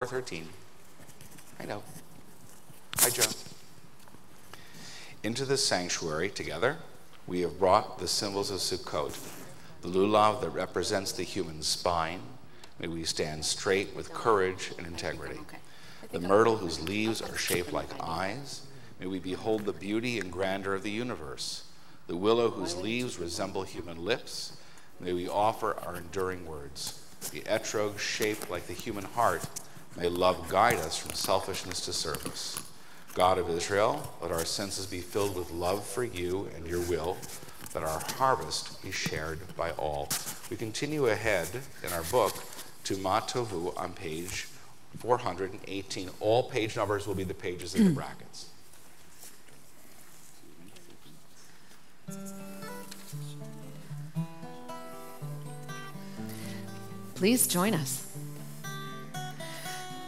13. I know. Hi, Joe. Into this sanctuary together, we have brought the symbols of Sukkot, the lulav that represents the human spine. May we stand straight with courage and integrity. The myrtle whose leaves are shaped like eyes. May we behold the beauty and grandeur of the universe. The willow whose leaves resemble human lips. May we offer our enduring words. The etrog shaped like the human heart. May love guide us from selfishness to service. God of Israel, let our senses be filled with love for you and your will, that our harvest be shared by all. We continue ahead in our book to Ma Tovu on page 418. All page numbers will be the pages in the brackets. Please join us.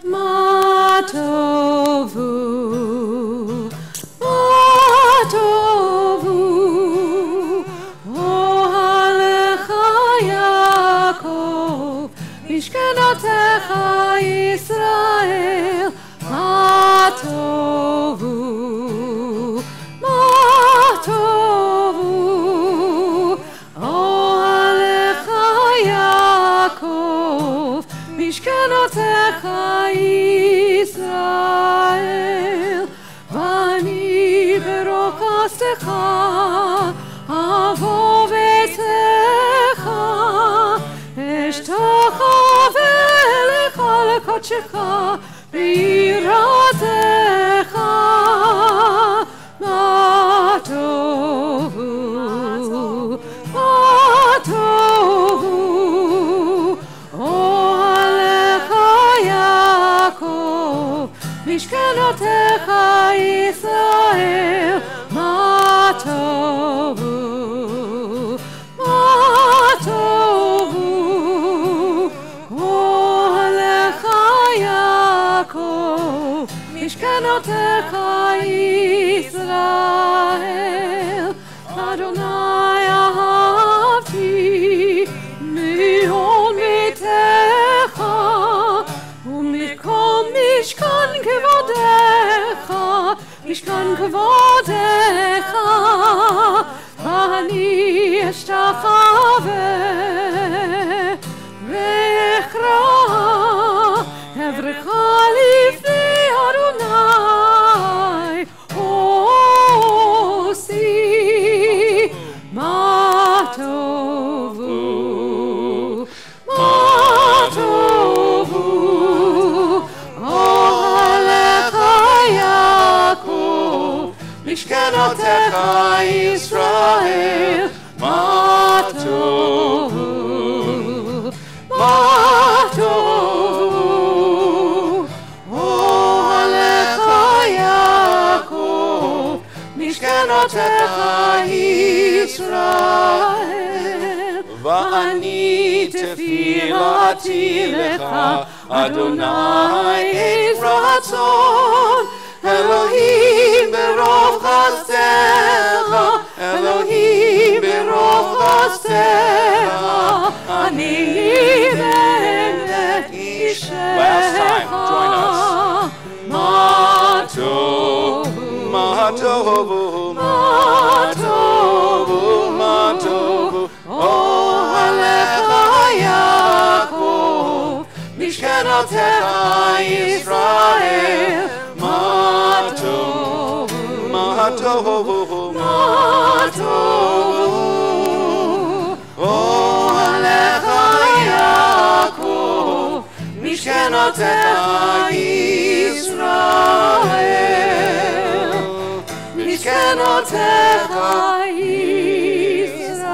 Ma Tovu, Ma Tovu, Ohalecha Yaakov, Mishkenotecha Yisrael, Ma Tovu, Ma Tovu, Ohalecha Yaakov, Mishkenotecha Yisrael, Vani berokastecha, avo vetecha, eshtacha velecha lekochecha, biratecha, ma tovu, ma tovu, Mishkenotecha Yisrael, Ma Tovu, Ma Tovu, Ohalecha Yaakov, Mishkenotecha Yisrael, Adonai ahavti, mihol mitecha, umikol mishkan kevodecha, mishkan kevodecha, v'ani eshtachave, ve'echra, evrecha lifnei Adonai, osi, ma tovu, ma tovu, Mishkenotecha Yisrael, Ma Tovu, Ma Tovu, Ohalecha Yaakov, Mishkenotecha Yisrael, Va'ani tefilati lecha, Adonai et ratzon, Elohim berov chasecha, Elohim berov chasecha, ani be'emet ishecha. Last time, join us. Ma tovu, Ma tovu, Ma tovu, Ma tovu, Ohalecha Yaakov, Mishkenotecha Yisrael, Ma tovu, Ma tovu, Ma tovu, Ohalecha Yaakov, Mishkenotecha Yisrael, Mishkenotecha Yisrael.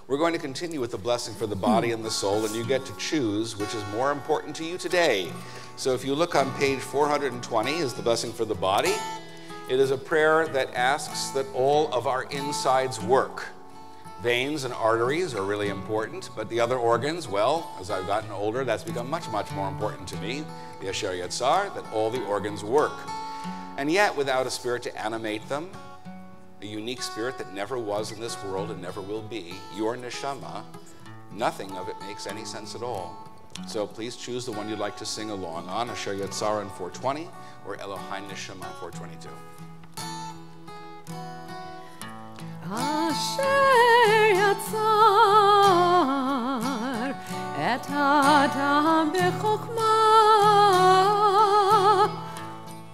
We're going to continue with the blessing for the body and the soul, and you get to choose which is more important to you today. So if you look on page 420 is the blessing for the body. It is a prayer that asks that all of our insides work. Veins and arteries are really important, but the other organs, well, as I've gotten older, that's become much, much more important to me. The Asher Yatzar, that all the organs work. And yet, without a spirit to animate them, a unique spirit that never was in this world and never will be, your neshama, nothing of it makes any sense at all. So please choose the one you'd like to sing along on, Asher Yatzar in 420 or Elohai Neshama 422. Asher yatzar et Adam bechokma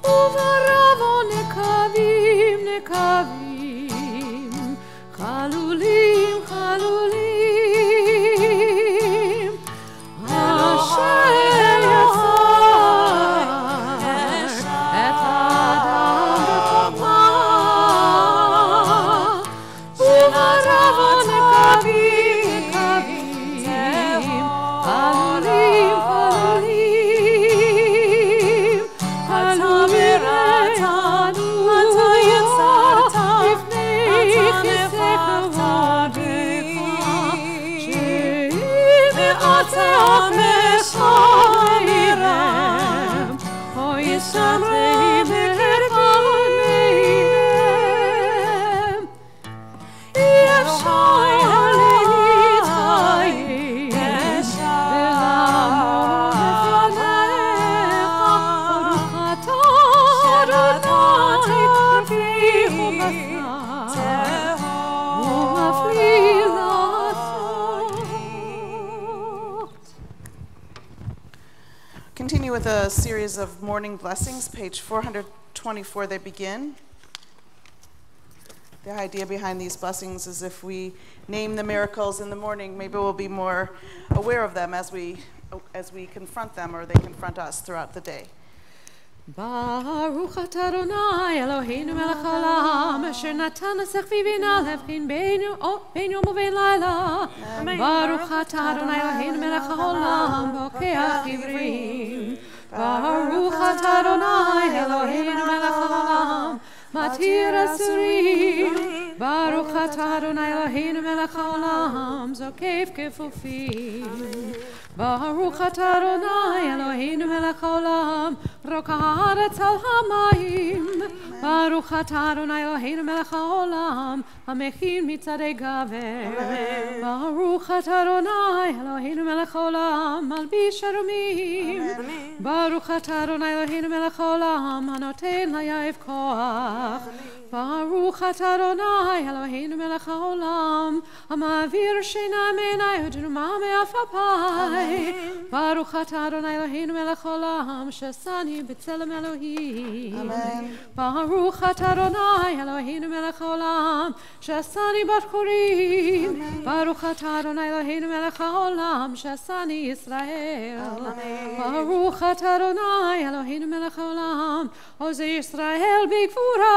uvaravo nekavim nekavim chalulim chalulim Asher yatzar et Adam bechokma Continue with a series of morning blessings. Page 424 they begin. The idea behind these blessings is if we name the miracles in the morning, maybe we'll be more aware of them as we confront them or they confront us throughout the day. Baruch atah Adonai Eloheinu melech haolam asher natan asech v'bina levchin ben yom uben laila. Baruch atah Adonai Eloheinu melech haolam bokeach ivrim. Baruch atah Adonai Eloheinu melech haolam matir asurim. Baruch atah Adonai Eloheinu melech haolam zokef kefufim. Baruch atah Adonai Eloheinu melech haolam rokah haaretz al hamayim. Baruch atah Adonai Eloheinu melech haolam hamechin mitzadei gaver. Baruch atah Adonai Eloheinu melech haolam malbish harumim. Baruch atah Adonai Eloheinu melech haolam hanoten layav koach. Baruch atah Adonai Eloheinu melech haolam hamavir shena menai udruma me'afapai. Baruch atah Adonai Eloheinu melech haolam shasani b'tzelem Elohim. Amen. Baruch atah Adonai Eloheinu melech haolam shasani b'chorim. Baruch atah Adonai Eloheinu melech haolam shasani Yisrael. Baruch atah Adonai Eloheinu melech haolam ozei Yisrael b'gvura.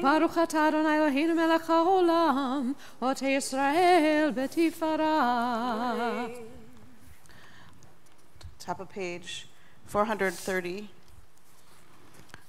Baruch atah Adonai Eloheinu melech haolam otei Yisrael b'tifara. Top of page 430.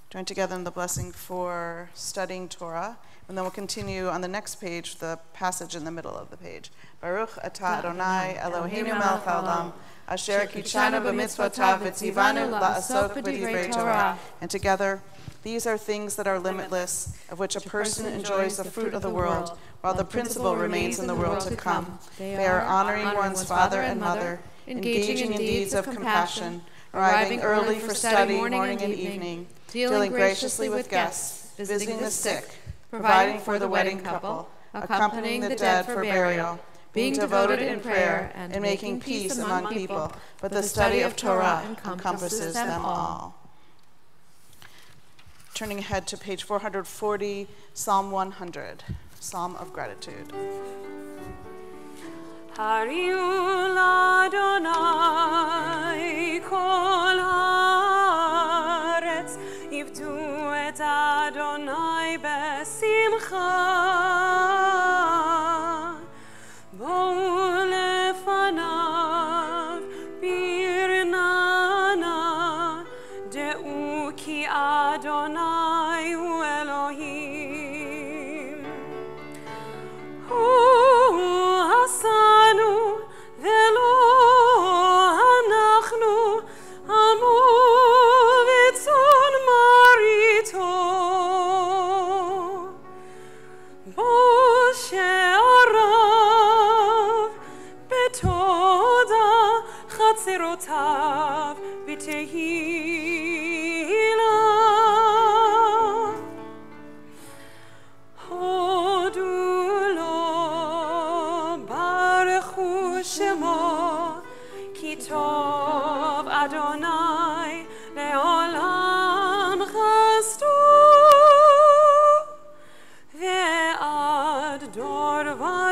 Join together in the blessing for studying Torah. And then we'll continue on the next page, the passage in the middle of the page. Baruch atah Adonai Eloheinu melech haolam asher kitshanu b'mitzvotav v'tzivanu la'asok b'divrei Torah. And together, these are things that are limitless, of which a person enjoys the fruit of the world, while the principle remains in the world to come. They are honoring one's father and mother, engaging in deeds of compassion, arriving early for study morning and evening, dealing graciously with guests, visiting the sick, providing for the wedding couple, accompanying the dead for burial, being devoted in prayer, and making peace among people. But the study of Torah encompasses them all. Turning ahead to page 440, Psalm 100, Psalm of Gratitude. Hariu l'Adonai kol haaretz, yivdu et Adonai besimcha. Bo'u lefanav birnana, de'u ki Adonai hu Elohim. Hu hasanu velo hana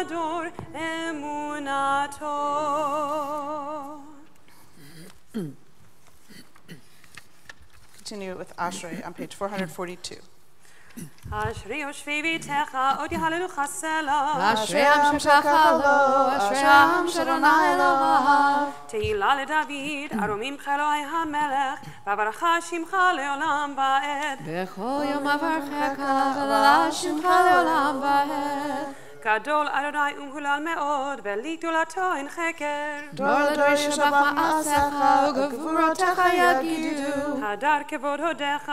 הדור אמונתו. Continue with Ashrei on page 442. אשרי יושבי ביתך עוד יהללו חסלה. אשרי עם ששכה לו, אשרי עם שאדוני אלוהיו. תהילה לדוד, ארומים חלוי המלך, וברכה שמך לעולם ועד. בכל יום אברכך ולעלה שמך לעולם ועד. גדול אדוני ומהולל מאוד, ולי גדולתו אין חקר. דור לדור ישבח מעשיך וגבורותיך יגידו. הדר כבוד הודיך,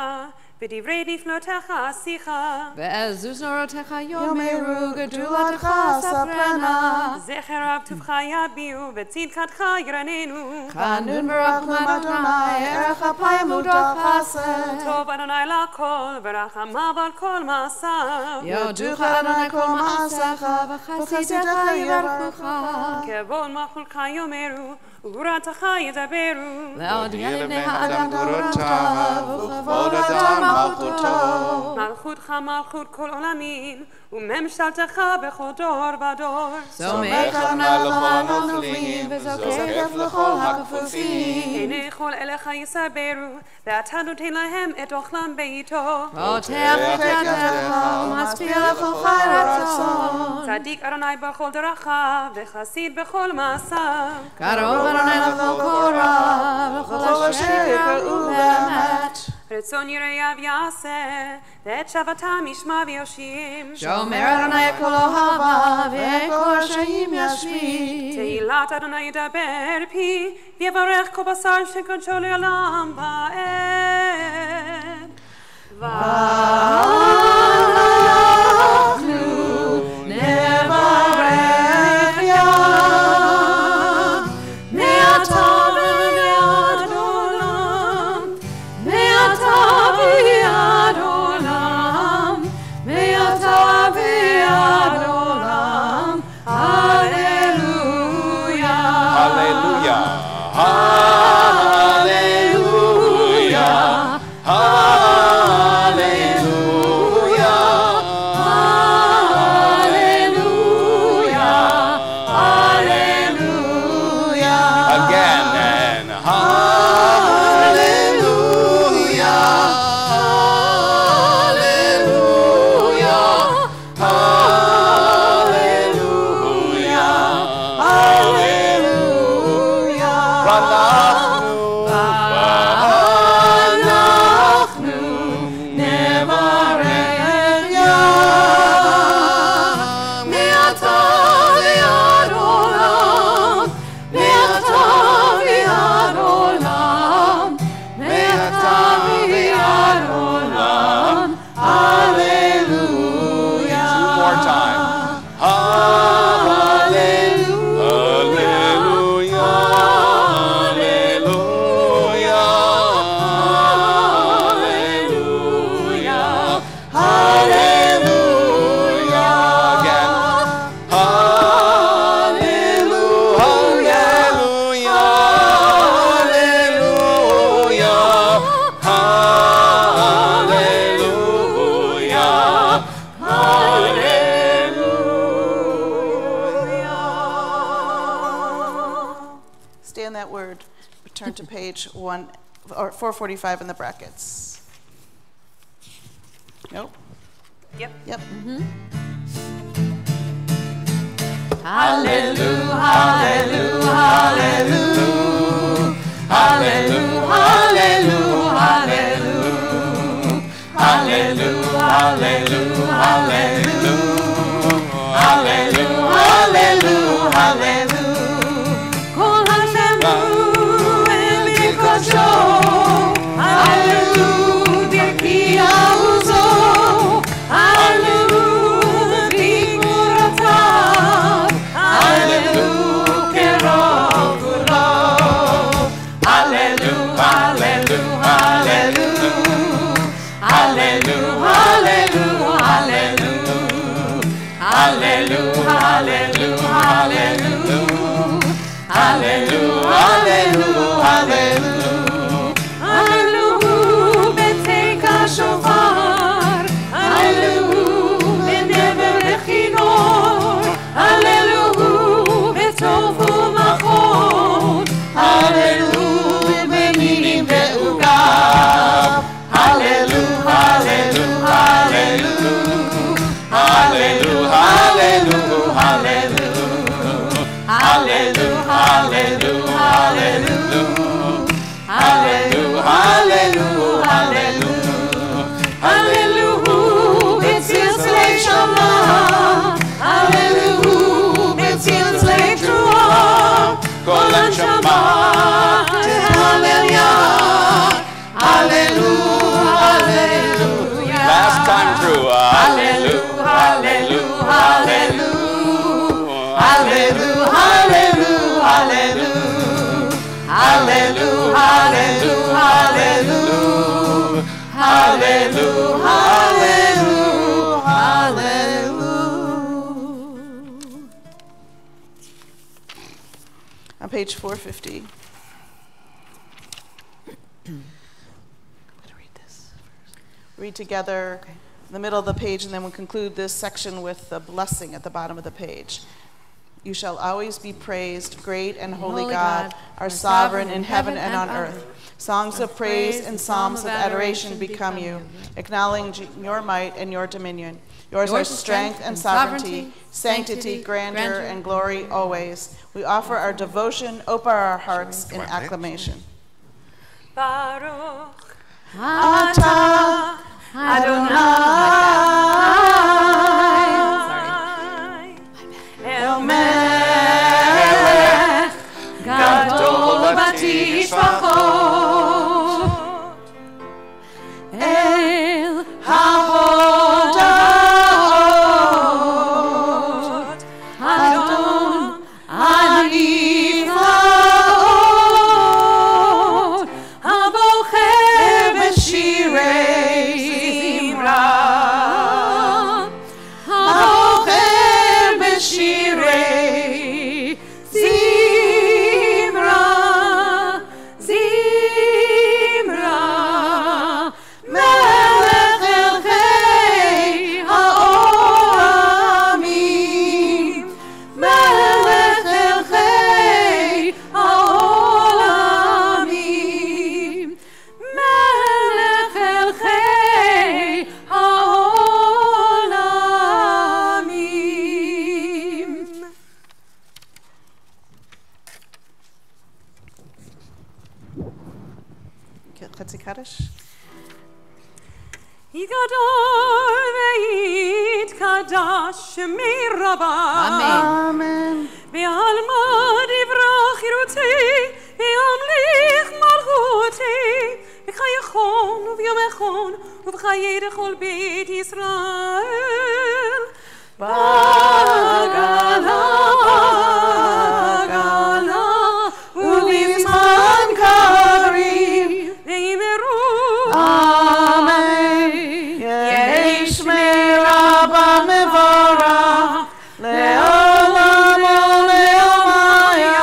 ודברי נפלותיך עשיך. בעזוז נורותיך יאמרו, גדולתך ספרנה. זכר רב טובך יביעו, וצדקתך ירננו. חנון ברחמת אדוני, ערך אפיים ודרך חסד. טוב אדוני לכל, ורחמיו על כל מעשיו. יודוך אדוני כל מעשיך, וחסידיך יברכוך. כבוד מחולך יאמרו, וגבורתך ידברו. להודיע לבני האדם גבורותיו, וכבוד אדם מלכותו. מלכותך מלכות כל עולמים, וממשלתך בכל דור ודור. סומך אדוני לכל הנופלים, וזוקף לכל הכפופים. עיני כל אליך יסברו, ואתה נותן להם את אוכלם בעיתו. פותח את ידיך, ומשפיע לכל חי רצון. צדיק אדוני בכל דרכיו, וחסיד בכל מעשיו. קרוב אדוני לכל קורב, וכל אשר יקראו באמת. רצון יראיו יעשה, ואת שבתם ישמע ויושיעים. שומר אדוני כל אוהביו, וכל רשעים ישמיד. תהילת אדוני ידבר פי, ויברך כל בשר שקודשו לעולם ועד. ואנחנו נברך יה, מעתה ועד עולם, מעתה ועד עולם, מעתה ועד עולם, הללויה. Hallelujah. Hallelujah. Turn to page 445 in the brackets. Nope. Yep. Yep. Hallelujah, hallelujah, hallelujah, hallelujah, hallelujah, hallelujah, hallelujah, hallelujah, hallelujah, hallelujah, hallelujah. Kol hashemu v'mikodsho, hallelujah, ki auzo, hallelujah, v'gvuratav, hallelujah, kerov kulo, hallelujah, hallelujah, hallelujah, hallelujah, hallelujah, hallelujah, hallelujah, hallelujah, hallelujah, hallelujah, hallelujah, hallelujah, beteka shofar, hallelujah, benever lechinor, hallelujah. Hallelujah, hallelujah, hallelujah. Hallelujah, hallelujah, hallelujah. Hallelujah, Betzil's late Shabbat. Hallelujah, Betzil's late Ruah. Kol Anshama, Hallelujah, hallelujah, hallelujah. last time through. Hallelujah, hallelujah, hallelujah. Hallelujah, hallelujah, hallelujah. Hallelujah, hallelujah, hallelujah. Hallelujah, hallelujah, hallelujah. On page 450. Read together in the middle of the page, and then we'll conclude this section with the blessing at the bottom of the page. You shall always be praised, great and holy God, our sovereign in heaven and on earth. Songs of praise and psalms of adoration become you, acknowledging your might and your dominion. Yours are strength and sovereignty, sanctity, grandeur, and glory always. We offer our devotion, open our hearts in acclamation. Baruch Atah Adonai El Melech Gadol Batishvachot El HaHodot Adon Aniflaot Habocher B'shirei Zimra Habocher B'shirei Zimra Zimra Melech Elchei Ha'olamim Melech Elchei Ha'olamim Melech Elchei Ha'olamim. Chetzi Kaddish. Yigadol ve'yit kadash shemei rabbah. Amen. Ve'alma divrach hiruti, ve'amlich malchuti, v'chayachon u'v'yomechon, u'v'chayei dechol beit Yisrael. Bagala, bagala, u'v'zman karim, ve'imeru. Amen. Yesh merabba mevorach le'olam u'le'omaya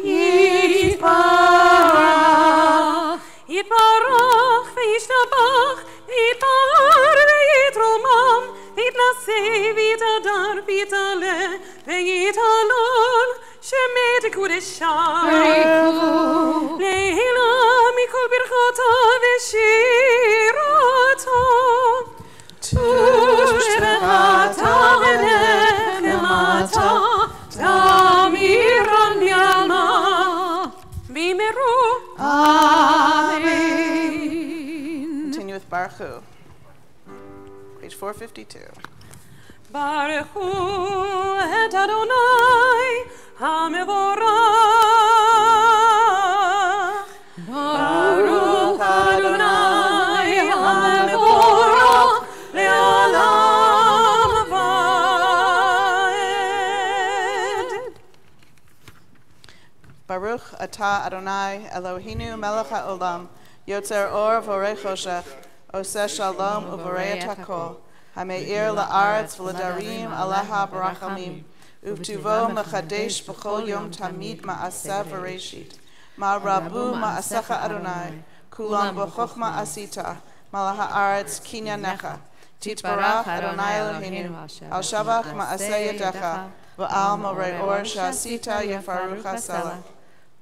yitbarach. Yitbarach ve'yishtabach ve'yitar ve'yitromam ve'yitnaseh ve'yitadar ve'yitaleh ve'yitalol shemei tekudeshah le'ila mikol birchata ve'shirata tushbechata v'nechemata tamiran yama v'imeru. Amen. Continue with Baruch Hu. Page 452. Baruch hu et Adonai hamevorach. Baruch Adonai hamevorach le'olam va'ed. Baruch atah Adonai Eloheinu melech haolam yotzer or vorei choshech oseh shalom uvorei et hakol hameir la'aretz v'ledarim aleha barachamim uvtuvo mechadesh b'chol yom tamid ma'aseh v'reishit ma'rabu ma'asecha Adonai kulam b'chochma asita malach ha'aretz kinyanecha titbarach Adonai Eloheinu al shavach ma'aseh yadecha v'al morei or sha'asita yefaruch ha'selah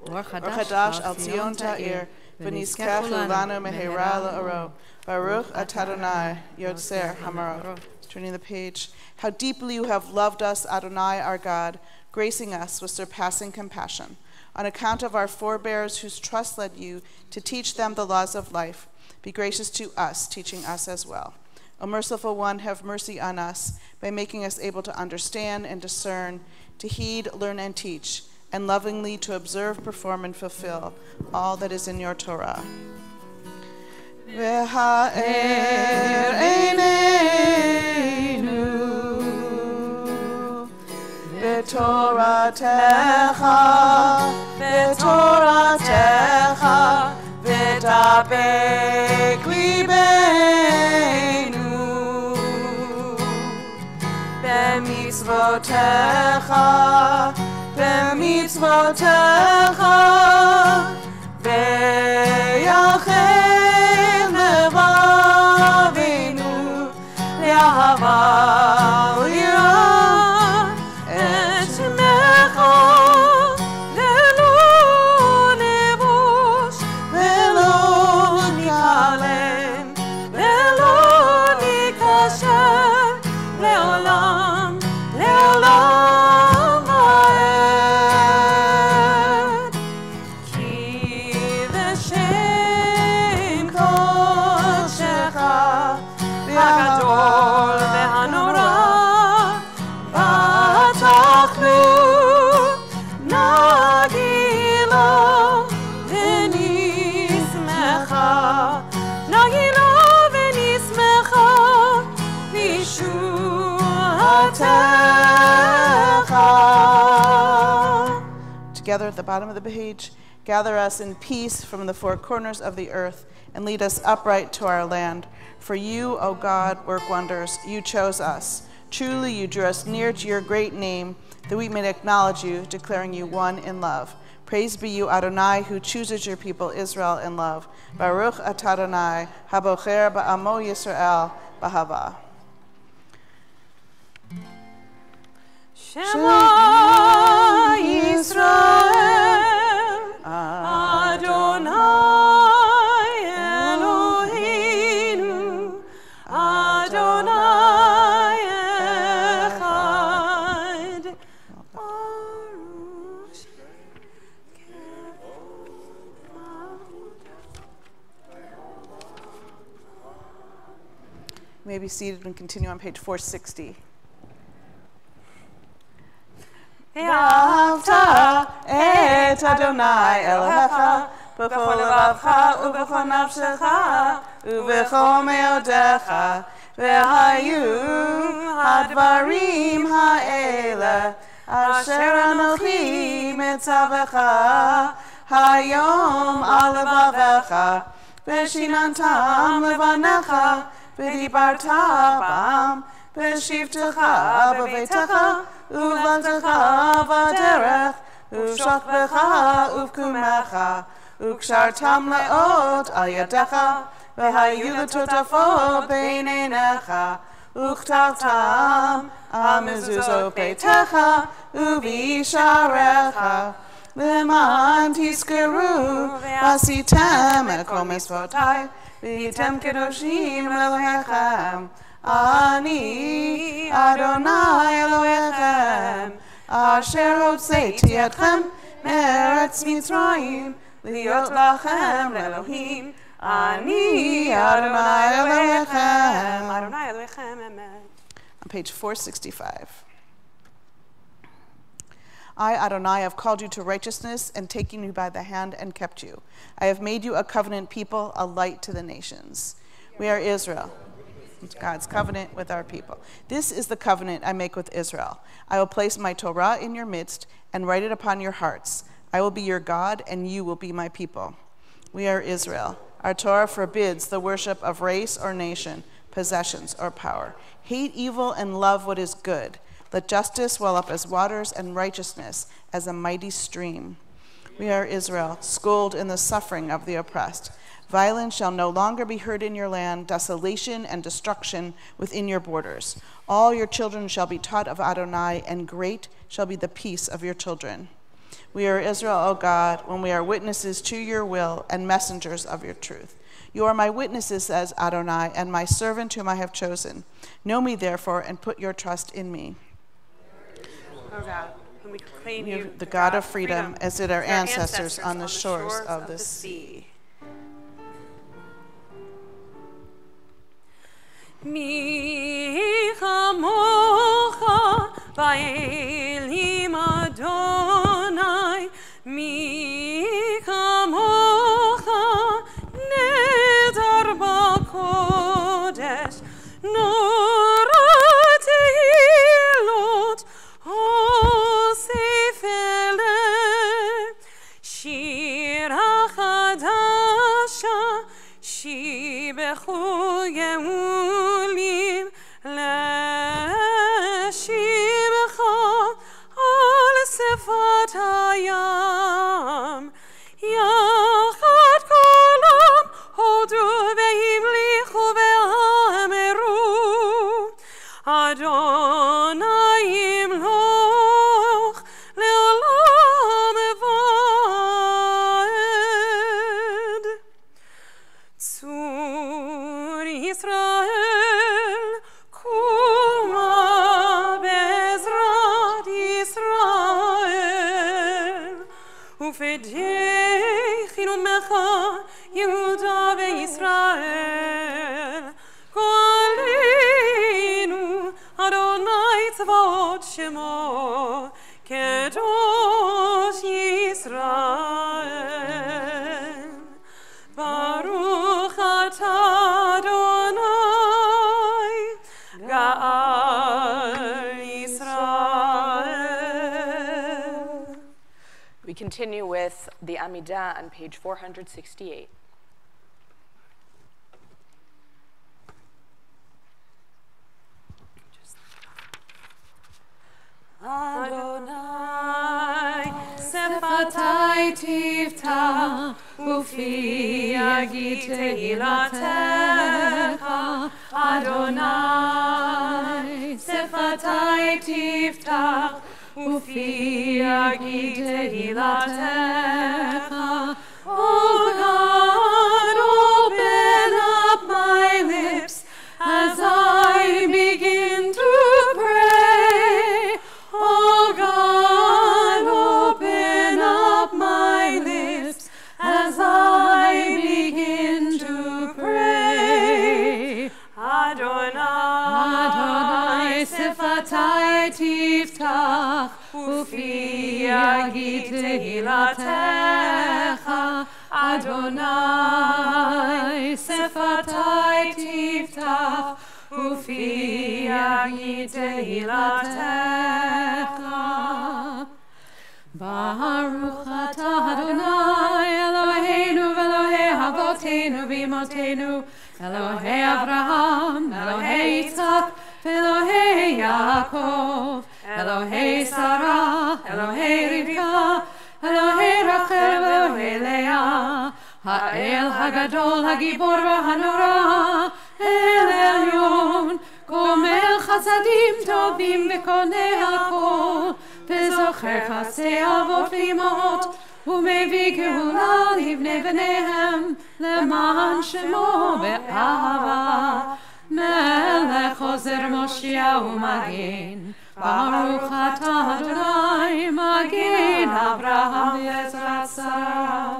Or Chadash al Tzion Ta'ir, v'nizkech lanu mehera la'oro, Baruch atah Adonai, Yotzer Hamarot. Turning the page. How deeply you have loved us, Adonai, our God. gracing us with surpassing compassion. On account of our forebears whose trust led you to teach them the laws of life, be gracious to us, teaching us as well. O merciful one, have mercy on us by making us able to understand and discern, to heed, learn, and teach, and lovingly to observe, perform, and fulfill all that is in your Torah. V'ha'er eineinu v'toratecha v'dabek libeinu b'mitzvotecha v'yachel levavenu le'ahava u'yirah et shemecha ve'lo nevosh ve'lo nikalem ve'lo nikasher le'olam le'olam ha'ed ki v'shem kodshecha v'hadol v'hanora v'tachlu nagilo v'nismecha v'shu'atecha. Together at the bottom of the page, gather us in peace from the four corners of the earth and lead us upright to our land. For you, O God, work wonders. You chose us. Truly, you drew us near to your great name, that we may acknowledge you, declaring you one in love. Praise be you, Adonai, who chooses your people Israel in love. Baruch atah Adonai, habocher ba'amo Yisrael, b'hava. Shema Yisrael, Adonai Eloheinu, Adonai Echad. You may be seated and continue on page 460. ואהבת את אדוני אלוהיך בכל לבבך ובכל נפשך ובכל מאודך, והיו הדברים האלה אשר אנוכי מצווך היום על לבבך, ושיננתם לבניך ודיברת בם בשבתך בביתך ובלתך בדרך ובשוכבך ובקומך, וקשרתם לאות על ידך, והיו לטוטפות בין עיניך, וכתבתם על מזוזות ביתך ובשעריך, למען תזכרו ועשיתם את כל מצוותי והייתם קדושים לאלוהיכם. אני אדוני אלוהיכם, אשר הוצאתי אתכם מארץ מצרים, להיות לכם לאלוהים. אני אדוני אלוהיכם. אדוני אלוהיכם, amen. On page 465. I, Adonai, have called you to righteousness and taken you by the hand and kept you. I have made you a covenant people, a light to the nations. We are Israel. God's covenant with our people. This is the covenant I make with Israel. I will place my Torah in your midst and write it upon your hearts. I will be your God, and you will be my people. We are Israel. Our Torah forbids the worship of race or nation, possessions or power. Hate evil and love what is good. Let justice well up as waters and righteousness as a mighty stream. We are Israel, schooled in the suffering of the oppressed. Violence shall no longer be heard in your land, desolation and destruction within your borders. All your children shall be taught of Adonai, and great shall be the peace of your children. We are Israel, O God, when we are witnesses to your will and messengers of your truth. You are my witnesses, says Adonai, and my servant whom I have chosen. Know me, therefore, and put your trust in me. O God, whom We proclaim We you, have the God of freedom, as did our ancestors on the shores of the sea. Mi chamocha va'elim Adonai, mi chamocha nedar b'kodesh, nora tehilot hosef eleh, shira chadasha shibechu yehulim leshimcha al sefat hayam, yachad kolam hodu ve'imlichu ve'ameru, Adonai yimloch le'olam va'ed. Tzur Yisrael, kuma bezrat Yisrael, ufedechinu mecha Yehuda ve'Yisrael, Goaleinu Adonai tzvaot shemo, Kedosh Yisrael. Baruch atah Adonai, Ga'al Yisrael. We continue with the Amidah on page 468. Adonai, Sefatai tifta, ufi yagid tehilatecha. Adonai, Sefatai tifta, ufi yagid tehilatecha. Oh God, open up my lips as I begin to pray. Oh God, open up my lips as I begin to pray. Adonai, Sefatai tiftach, ufi yagid tehilatecha. Adonai, Sefatai tiftach, ufi yagid tehilatecha. Baruch atah Adonai Eloheinu v'Elohei Avotenu v'Imotenu, Elohei Avraham, Elohei Yitzchak, Elohei Yaakov, Elohei Sarah, Elohei Rivka, Elohei Rachel, Elohei Leah, Ha'el Hagadol, Hagibor v'Hanora, El Elyon, Gomel Chasadim Tovim v'Konei Hakol, וזוכר חסדי אבות ואימהות, ומביא גאולה לבני בניהם, למען שמו באהבה. מלך עוזר מושיע ומגן, ברוך אתה אדוני, מגן אברהם ועזרת שרה.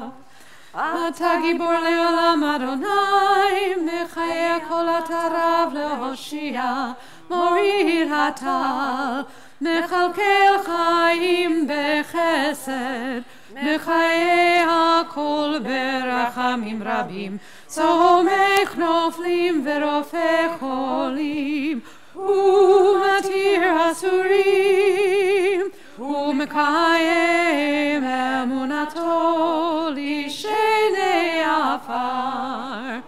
אתה גיבור לעולם אדוני, מחיה כל אתה רב להושיע, מוריד הטל, מכלכל חיים בחסד, מחיי הכל ברחמים רבים, צומח נופלים ורופא חולים, ומתיר אסורים, ומקיים אמונתו לשני עפר.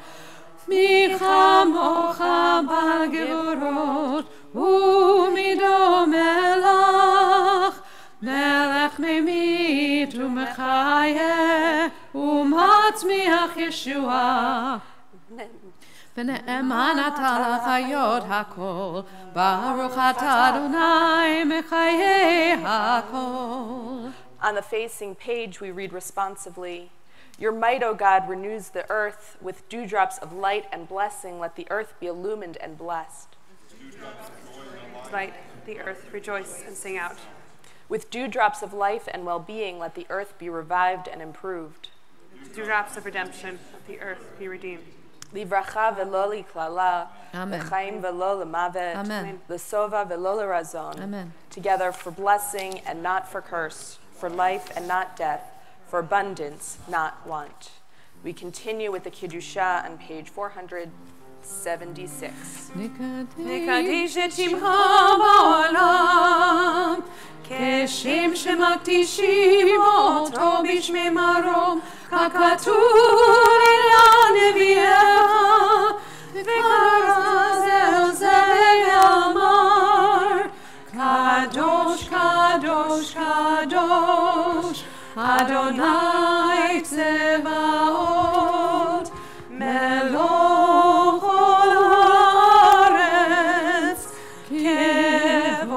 מי כמוך בעל גבורות, ומידו מלך, מלך ממית ומחיה, ומצמיח ישועה. ונאמן אתה לחיות הכל, ברוך אתה אדוני מחיי הכל. On the facing page, we read responsively, Your might, O God, renews the earth. With dewdrops of light and blessing, let the earth be illumined and blessed. Light the earth, rejoice and sing out. With dewdrops of life and well-being, let the earth be revived and improved. Dewdrops of redemption, let the earth be redeemed. Livracha velo liklala, Amen. l'chaim velo l'mavet, Amen. l'sova velo l'razon. Amen. Together for blessing and not for curse, for life and not death, for abundance, not want. We continue with the Kiddusha on page 476. נקדיש את שמך בעולם, כשם שמקדישים אותו בשמי מרום, ככתוב לנביאיך, וקרא זה ואמר, קדוש, קדוש, קדוש, אדוני צבאות, מלוך כל הארץ, כבודו.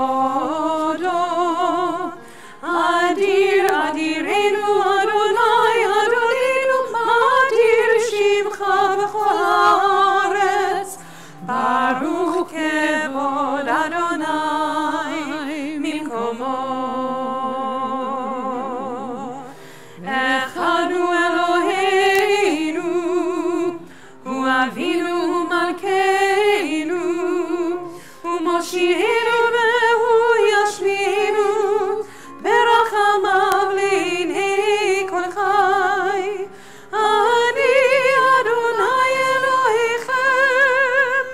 אדיר, אדירנו, אדוני, אדוננו, אדיר שמך בכל הארץ, ברוך כבוד אדוני ממקומו. אחד הוא אלוהינו, הוא אבינו ומלכנו, הוא מושיענו והוא ישמיענו, ברחמיו לעיני כל חי. אני אדוני אלוהיכם,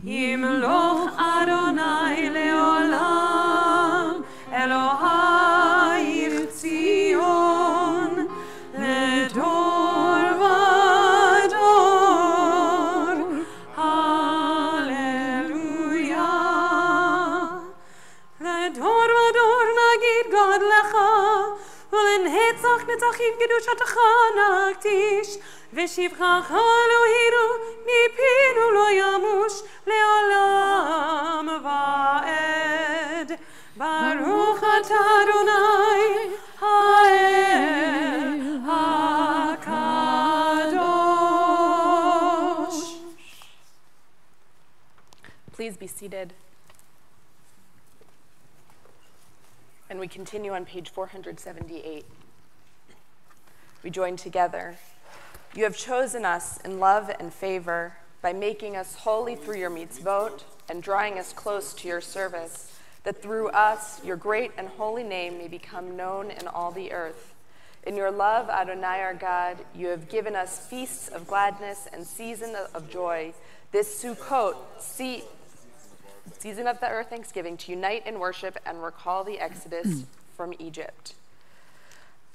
ימלוך אדוני לעולם, אלוהי ציון, לדור ודור. הללויה. לדור ודור נגיד גודלך, ולנצח נצחים קדושתך נקדיש, ושבחך אלוהינו מפינו לא ימוש לעולם ועד. ברוך אתה אדוני האל הקדוש. Please be seated. And we continue on page 478. We join together. You have chosen us in love and favor by making us holy through your mitzvot and drawing us close to your service, that through us your great and holy name may become known in all the earth. In your love, Adonai our God, you have given us feasts of gladness and season of joy, this Sukkot, season of the earth thanksgiving, to unite in worship and recall the exodus from Egypt.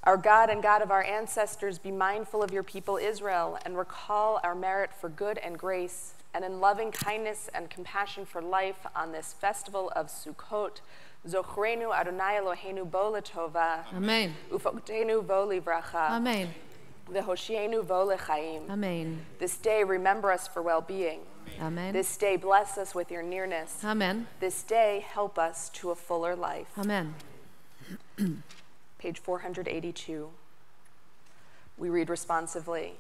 Our God and God of our ancestors, be mindful of your people Israel and recall our merit for good and grace, and in loving kindness and compassion for life on this festival of Sukkot, Zochrenu Adonai Eloheinu bo letova. Amen. Ufokteinu bo livracha. Amen. Vehoshienu bo lechaim. Amen. This day remember us for well-being. Amen. This day bless us with your nearness. Amen. This day help us to a fuller life. Amen. Page 482. We read responsively.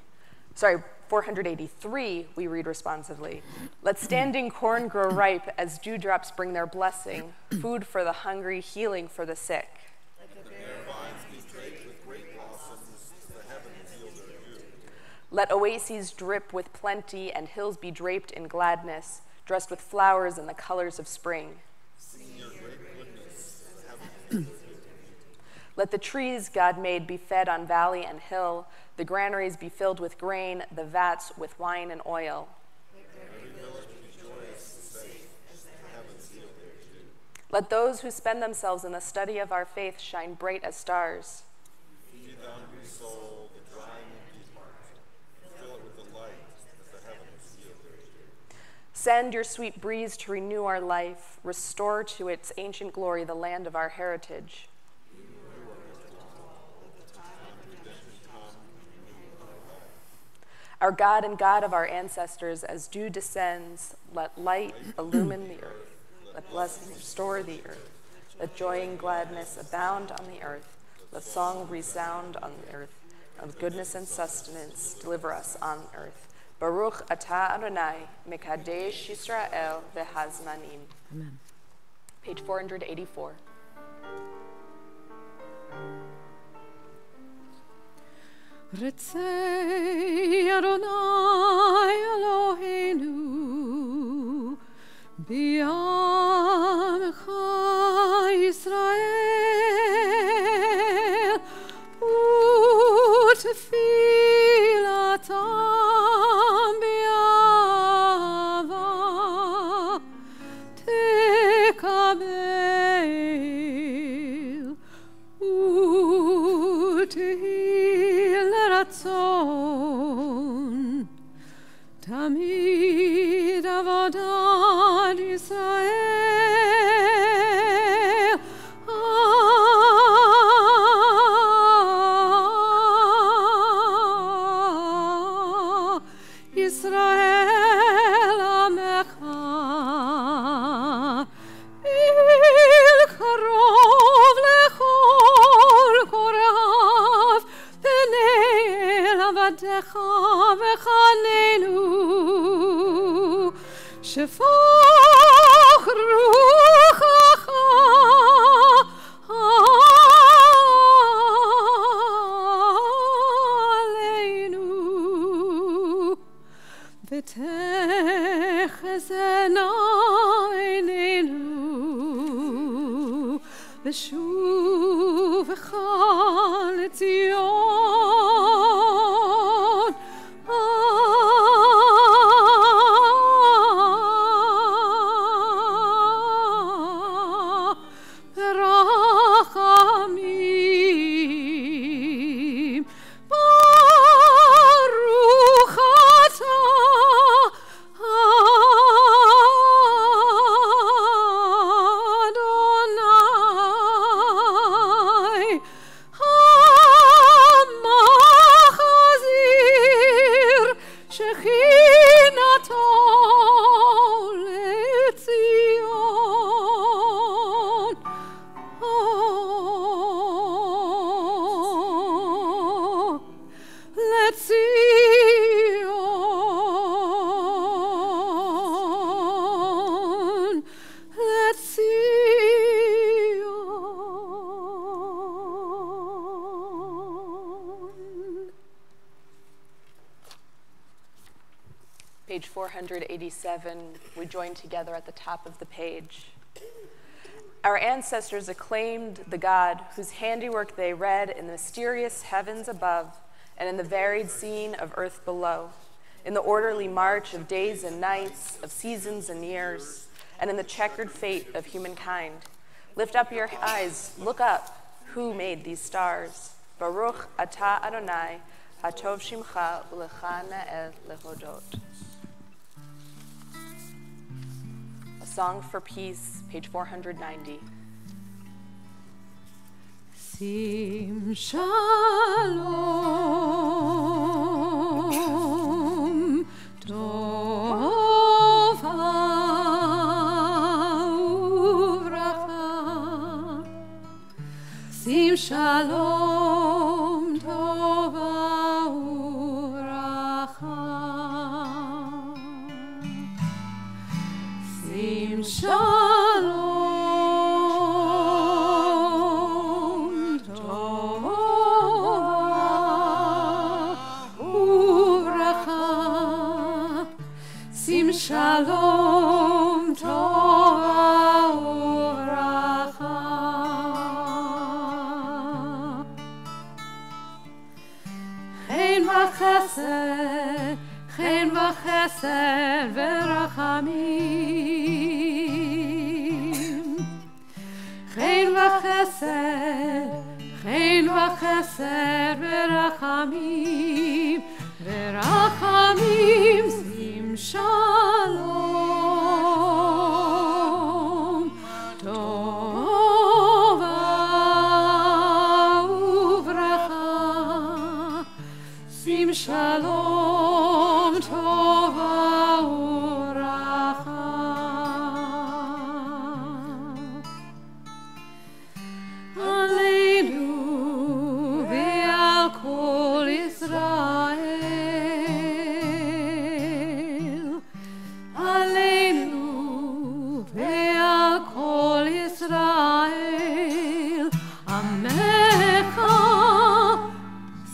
Sorry, 483, we read responsively. Let standing corn grow ripe as dewdrops bring their blessing, food for the hungry, healing for the sick. Let the bare vines be draped with great blossoms, the heavens yield their dew. Let oases drip with plenty and hills be draped in gladness, dressed with flowers in the colors of spring. Sing your great goodness, and heaven. Let the trees God made be fed on valley and hill, the granaries be filled with grain, the vats with wine and oil. Every village be joyous and safe, as the heavens yield their dew. Let those who spend themselves in the study of our faith shine bright as stars. Feed the hungry soul, the dry and empty heart, and fill it with the light, as the heavens yield their dew. Send your sweet breeze to renew our life, restore to its ancient glory the land of our heritage. Our God and God of our ancestors, as dew descends, let light illumine the earth. Let blessing restore the earth. Let joy and gladness abound on the earth. Let song resound on the earth. And with goodness and sustenance, deliver us on earth. Baruch atah Adonai, mekadesh Yisrael v'hazmanim. Amen. Page 484. Ritzei Adonai Eloheinu B'Amcha Yisrael U'tefilatam b'Ahava Tekabel U'tehil Ratzon Tamid Avodat Yisrael Yisrael Amecha Il Karov Lechol Korav B'nei Avadecha V'chanenu Shefoch Ruchacha Aleinu V'techezena einenu V'shuvecha l'Tzion Berachamim Baruch atah Adonai HaMachazir Shechinato l'Tzion Page 487, we join together at the top of the page. Our ancestors acclaimed the God whose handiwork they read in the mysterious heavens above and in the varied scene of earth below, in the orderly march of days and nights, of seasons and years, and in the checkered fate of humankind. Lift up your eyes, look up, who made these stars? Baruch atah Adonai, hatov shimcha u'lecha na'el lehodot. A Song for Peace, page 490. Sim shalom tova uvracha. Sim shalom tova uvracha. Sim shalom Shalom Tova Uvracha. Chen v'chesed v'rachamim. Chen v'chesed v'rachamim. V'rachamim sim shalom tova uvracha. Sim shalom tova uvracha. Aleinu ve'al kol Israel.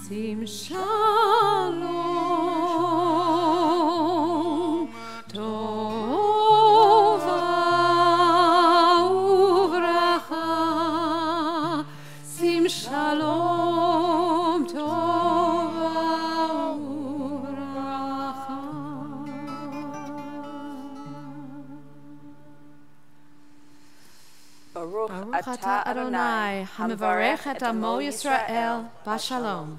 sim shalom tova uvracha sim shalom tova uvracha. Baruch Baruch atah Adonai, hamavarech et amo Yisrael, bashalom.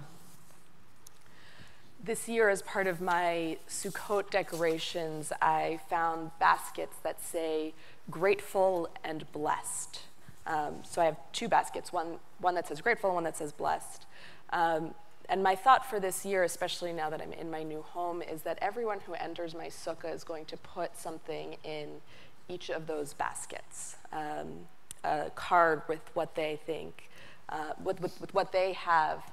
This year, as part of my Sukkot decorations, I found baskets that say grateful and blessed. So I have two baskets, one that says grateful and one that says blessed. And my thought for this year, especially now that I'm in my new home, is that everyone who enters my sukkah is going to put something in each of those baskets. A card with what they think, with what they have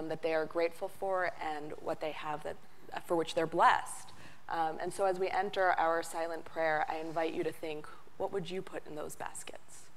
that they are grateful for, and what they have that for which they're blessed. And so as we enter our silent prayer, I invite you to think, what would you put in those baskets?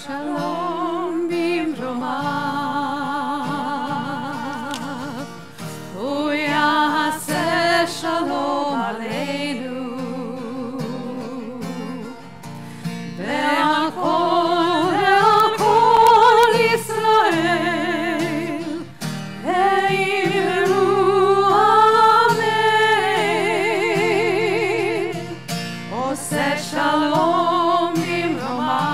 Shalom bimromav, uyaseh shalom aleinu, ve'al Yisrael, ve'imru amen, oseh shalom bimromav.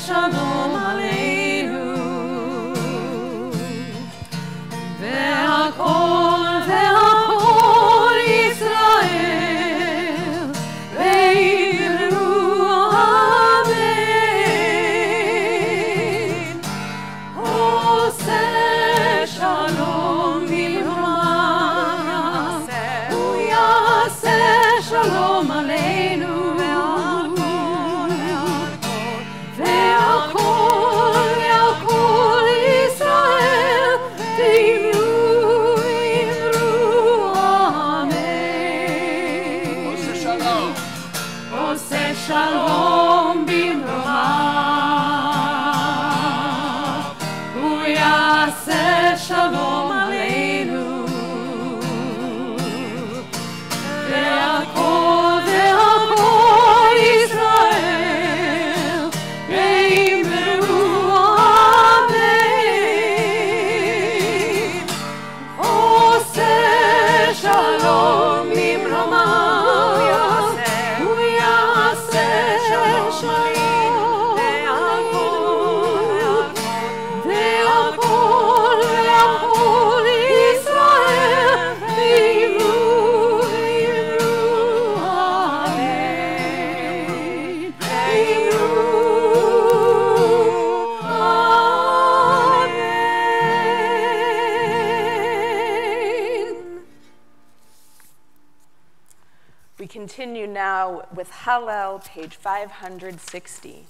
Shalom aleinu, ve'akol Yisrael, ve'imru amen. Oseh shalom bimromav, uyaseh shalom aleinu. Shalom bimromav, uyaseh shalom aleinu, ve'akol Yisrael, ve'imru amen. Oseh shalom bimromav, We continue now with Hallel, page 560.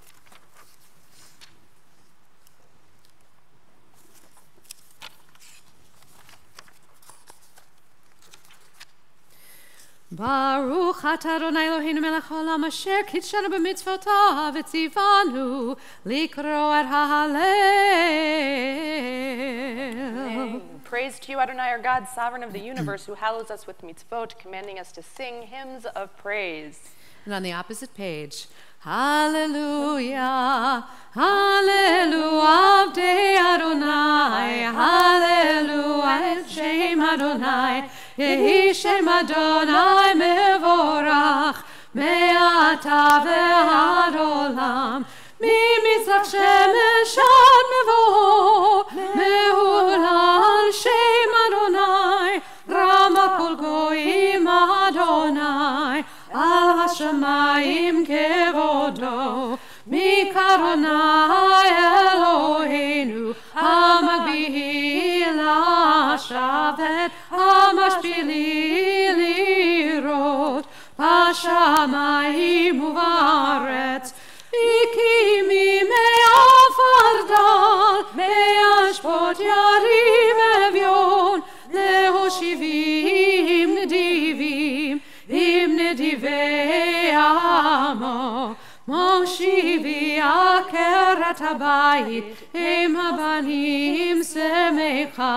Baruch atah Adonai Eloheinu melech haolam asher kitshanu b'mitzvotav v'tzivanu likro et ha'halel. Praise to you, Adonai, our God, sovereign of the universe, who hallows us with mitzvot, commanding us to sing hymns of praise. And on the opposite page, Hallelujah, Hallelujah, Avdei Adonai, Hallelujah, Shem Adonai, Yehi Shem Adonai Mevorach, Me'ata ve'ad olam, Mimizrach shemesh ad mevo, Mehulal Shem Adonai, Rama kol goyim Adonai, Al hashamayim kevodo, Mikaronai Eloheinu, Hamagbihi lashavet, Hamashpili lirot, Pashamayim uvaretz, Mikimi me'afardal, me'ashpot yarim evyon, lehoshivim nedivim, im nedivei amo, moshivi akeret habayit, im habanim semecha,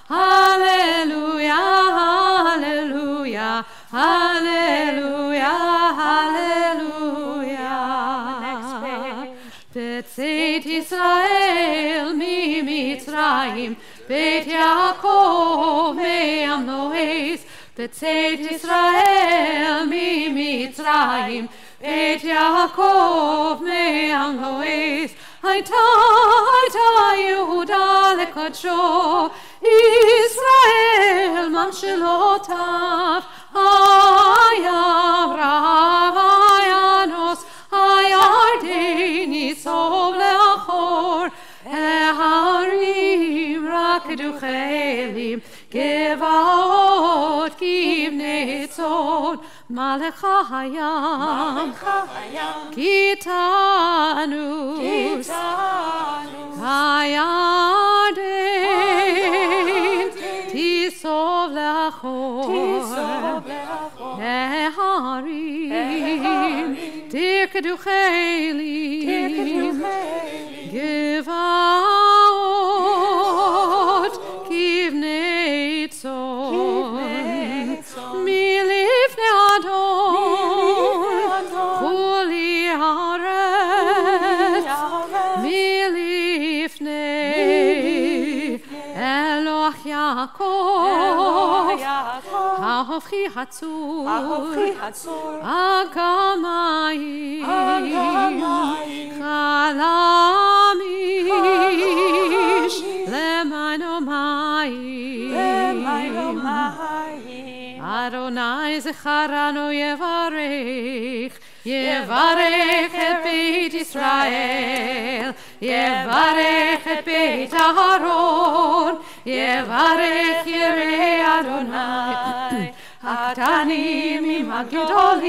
hallelujah, hallelujah, hallelujah, hallelujah. B'tzeit Yisrael mi Mitzrayim, Beit Yaakov me'am Noes, B'tzeit Yisrael mi Mitzrayim, Beit Yaakov me'am Noes, Hayta Yehuda lekadsho, Israel mamshelotav, Hayav Rahav Hayanos, Hayardeni sov leachor, Eharim rakedu chelim, Gevaot kivnei tzon, Malecha hayam, Kitanus, Hayarden, Tisov leachor, Eharim, Dirkedu chelim, Gevaot kivnei tzon, milifnei Adon, chuli haaretz, milifnei Eloach Yaakov, hahofchi hatzur, Agamayim, Chalamish, Lemaino Mayim, Adonai Zecharanu Yevarech, Yevarech et Beit Yisrael, Yevarech et Beit Aharon, Yevarech Yirei Adonai, Haktanim im Hagedolim,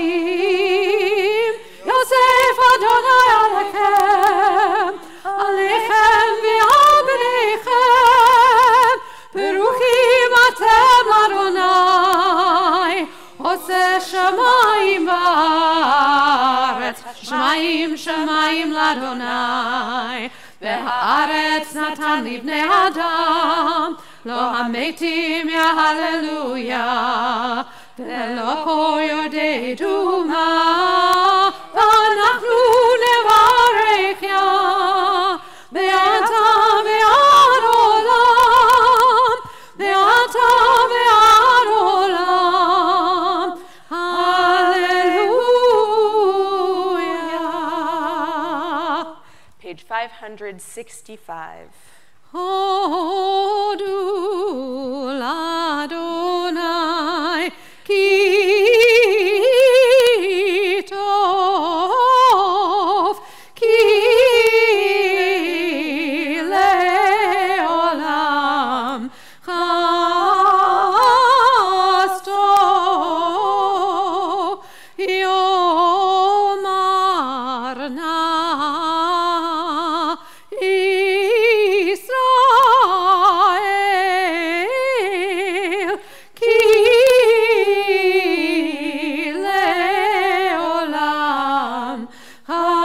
Yosef Adonai Alechem, Alechem ve'al b'neichem, Beruchim atem l'Adonai, Oseh shamayim v'aretz, Shamayim l'Adonai, Ve'haaretz natan livnei Adam, Lo hametim ya hallelujah, Ve'lo kol yodei duma, V'anachnu nevarech ya, Ve'ata ve'ad olam, Ve'ata ve'ad olam, hallelujah. Page 565. Hodu l'Adonai ki tov ki le'olam chasto yomar na Israel ki le'olam hasto.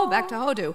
Back to Hodu.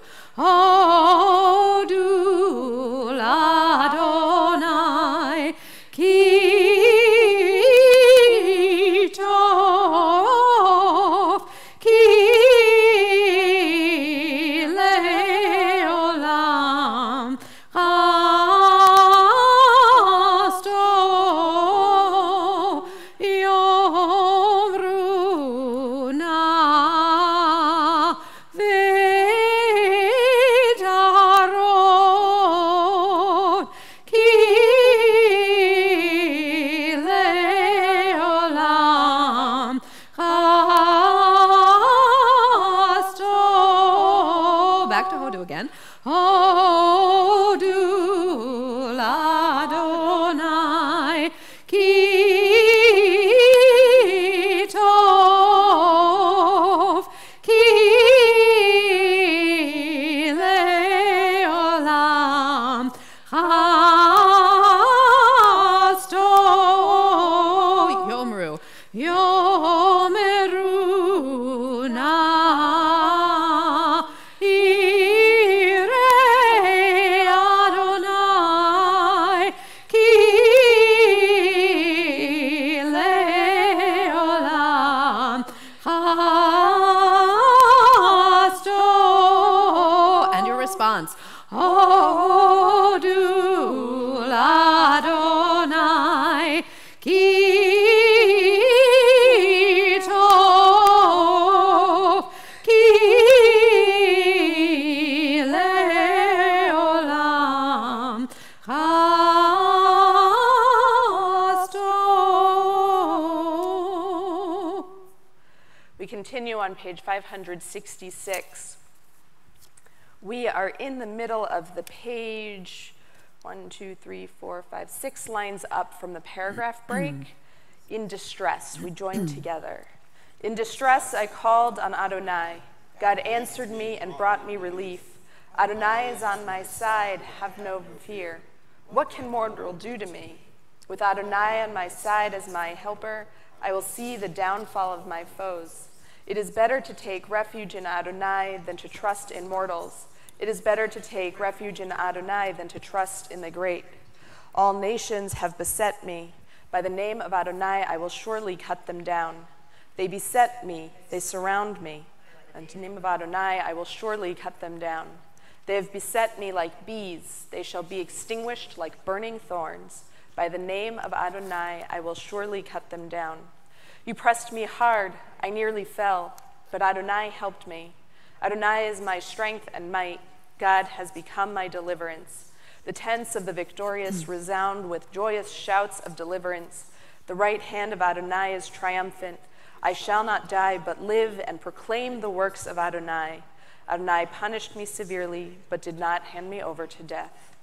Yomru. Yomeru na Irei Adonai ki leolam chasto. And your response. Hodul Adonai ki tov ki leolam chasto. We continue on page 566. We are in the middle of the page, 1, 2, 3, 4, 5, 6 lines up from the paragraph break. In distress, we join together. In distress, I called on Adonai. God answered me and brought me relief. Adonai is on my side, have no fear. What can mortal do to me? With Adonai on my side as my helper, I will see the downfall of my foes. It is better to take refuge in Adonai than to trust in mortals. It is better to take refuge in Adonai than to trust in the great. All nations have beset me. By the name of Adonai, I will surely cut them down. They beset me, they surround me. In the name of Adonai, I will surely cut them down. They have beset me like bees. They shall be extinguished like burning thorns. By the name of Adonai, I will surely cut them down. You pressed me hard. I nearly fell, but Adonai helped me. Adonai is my strength and might. God has become my deliverance. The tents of the victorious resound with joyous shouts of deliverance. The right hand of Adonai is triumphant. I shall not die, but live and proclaim the works of Adonai. Adonai punished me severely, but did not hand me over to death.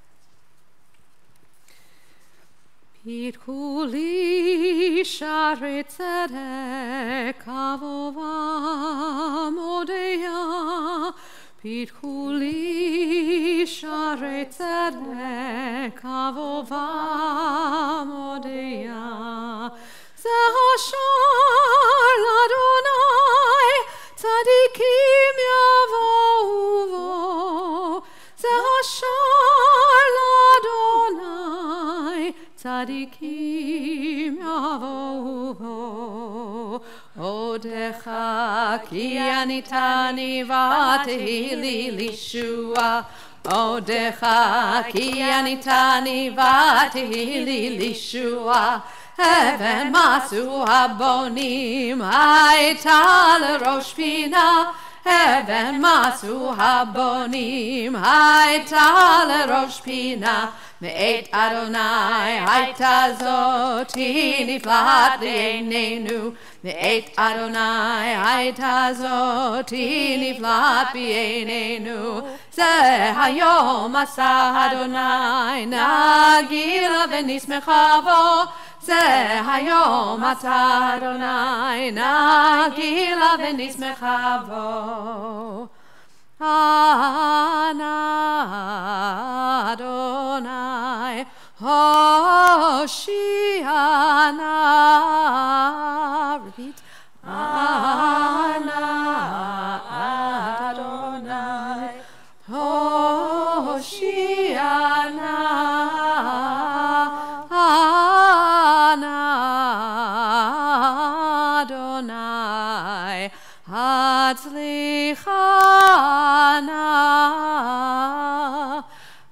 Pitkuli share tzedek avovam odeya. Pitkuli share tzedek avovam odeya. Zehashar l'Adonai tzadikim yavovo. Zehashar l'Adonai tzadikim yavovo. Odecha ki anitani v'atehili lishua. Odecha ki anitani v'atehili lishua. Even masu habonim hayta l'rosh pina. Even masu habonim hayta l'rosh pina. Me'et Adonai hayta zot hi niflat li'einenu. Me'et Adonai hayta zot hi niflat bi'einenu. Ze hayom asa Adonai nagila v'nismecha bo. Ze hayom asa Adonai nagila v'nismecha bo. Ana Adonai Hoshiana. Repeat. Ana Adonai Hoshiana. Ana Adonai Hatzlichana.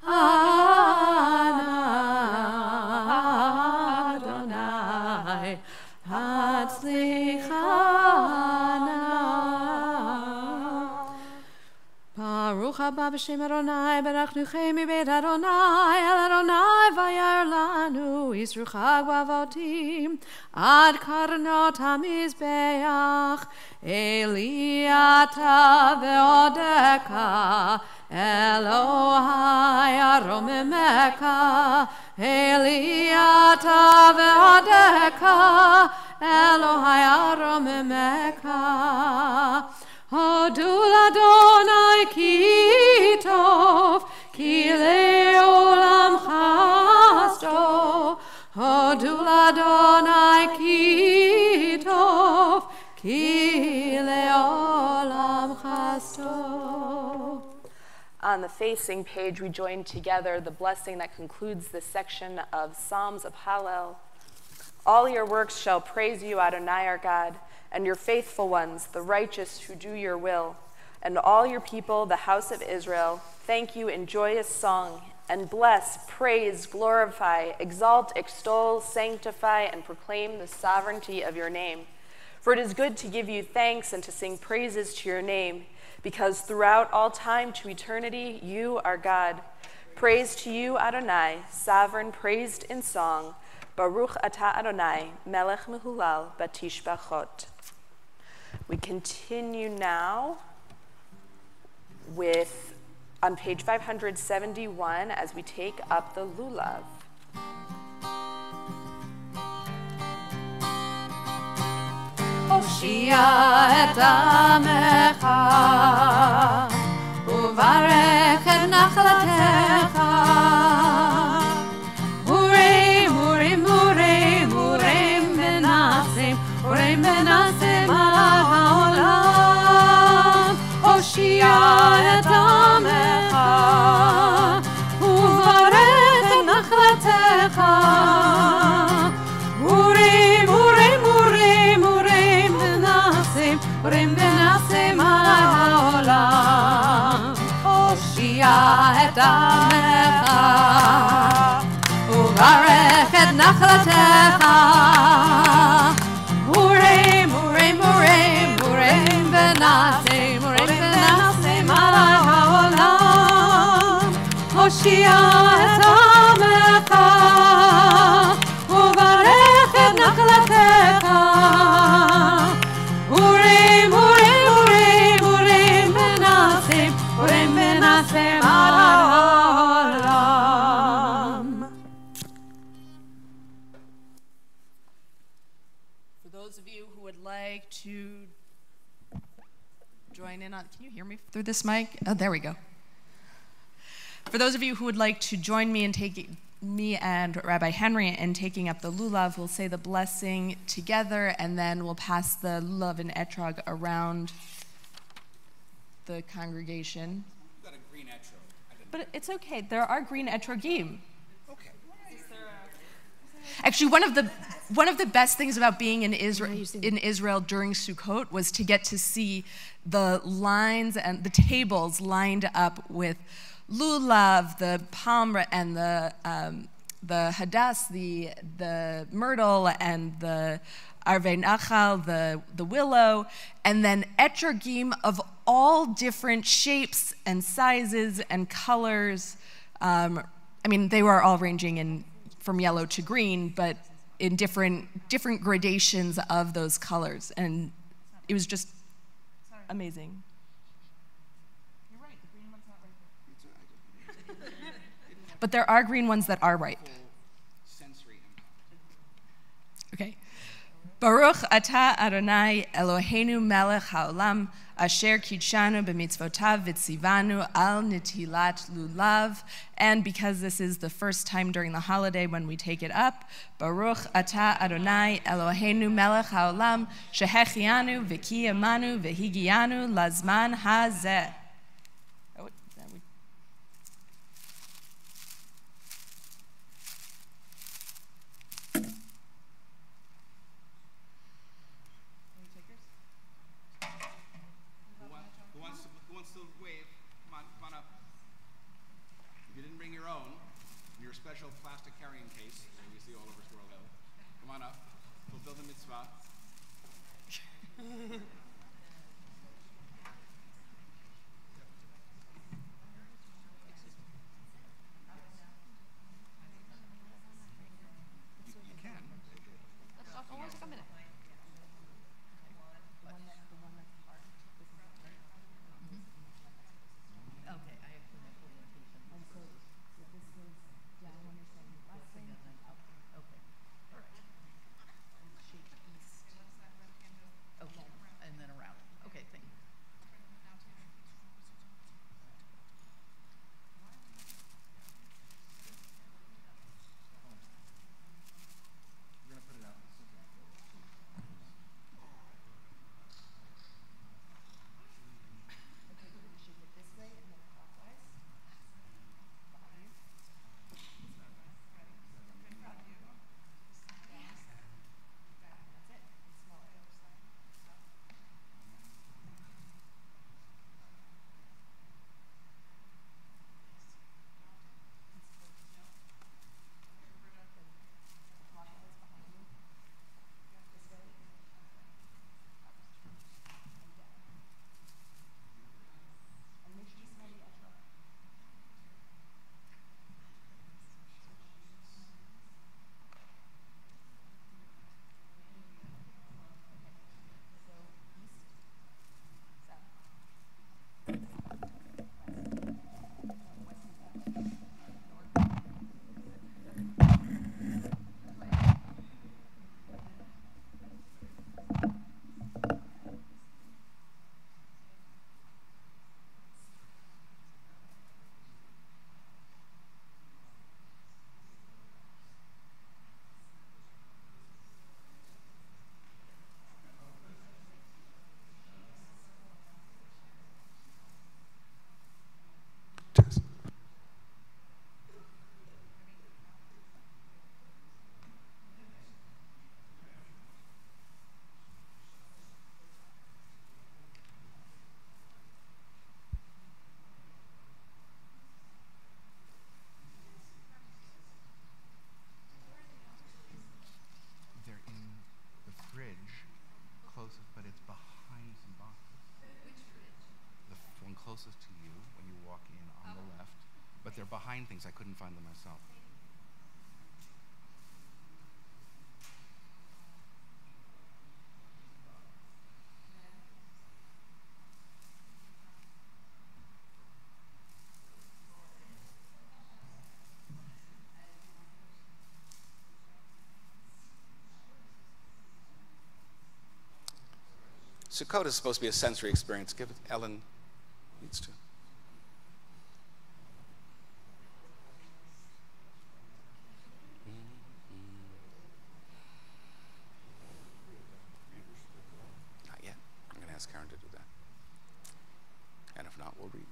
Ana Adonai Hatzlichana. Baruch haba b'shem Adonai, berachnuchem mibeit Adonai, el Adonai vayar lanu, Yisru chag v'avotim, ad karnot hamizbeach, Eliata ve'odeka, Elohai aromemeka, Eliata ve'odeka, Elohai aromemeka. Hodul Adonai ki tov, ki leolam chai. Hodu l'Adonai ki tov, ki le'olam chasto. On the facing page, we join together the blessing that concludes this section of Psalms of Hallel. All your works shall praise you, Adonai our God, and your faithful ones, the righteous who do your will. And all your people, the house of Israel, thank you in joyous song, and bless, praise, glorify, exalt, extol, sanctify, and proclaim the sovereignty of your name. For it is good to give you thanks and to sing praises to your name, because throughout all time to eternity you are God. Praise to you, Adonai, sovereign, praised in song. Baruch atah Adonai, melech mehulal batishbachot. We continue now with, on page 571, as we take up the lulav. הושיע את עמך, וברך את נחלתך. מורים, מורים, מורים, מורים ונעשים, מורים ונעשים על העולם. הושיע את עמך, וברך את נחלתך. מורים, מורים, מורים, מורים ונעשים, מורים ונעשים על העולם. הושיע את עמך, וברך את נחלתך. מורים, מורים, מורים, מורים ונעשים, מורים ונעשים על העולם. הושיע את עמך, וברך את נחלתך. מורים, מורים, מורים, מורים ונעשים, מורים ונעשים על העולם. For those of you who would like to join in on, can you hear me through this mic? Oh, there we go. For those of you who would like to join me in taking, me and Rabbi Henry in taking up the lulav, we'll say the blessing together, and then we'll pass the lulav and etrog around the congregation. You've got a green etrog. But it's okay. There are green etrogim. Okay. Actually, one of the best things about being in Israel during Sukkot was to get to see the lines and the tables lined up with lulav, the palm and the hadas, the myrtle, and the arvei nachal, the willow, and then etrogim of all different shapes and sizes and colors. I mean, they were all ranging from yellow to green, but in different gradations of those colors, and it was just amazing. You're right, the green one's not ripe. But there are green ones that are ripe. Okay. Baruch atah Adonai Eloheinu melech haolam, asher kidshanu b'mitzvotav v'tzivanu al nitilat lulav. And because this is the first time during the holiday when we take it up, Baruch atah Adonai Eloheinu melech haolam, shehechianu v'kiyamanu v'higianu lazman hazeh. Special plastic carrying case that we see all over Squirrel Hill. Come on up. Fulfill the mitzvah. You can. Almost a minute. Okay, I have the presentation. And so this is down on your second blessing and then up. Okay. All right. Shape east. Okay. And find things. I couldn't find them myself. Sukkot is supposed to be a sensory experience. Give it, Ellen needs to. Not yet. I'm going to ask Karen to do that. And if not, we'll read.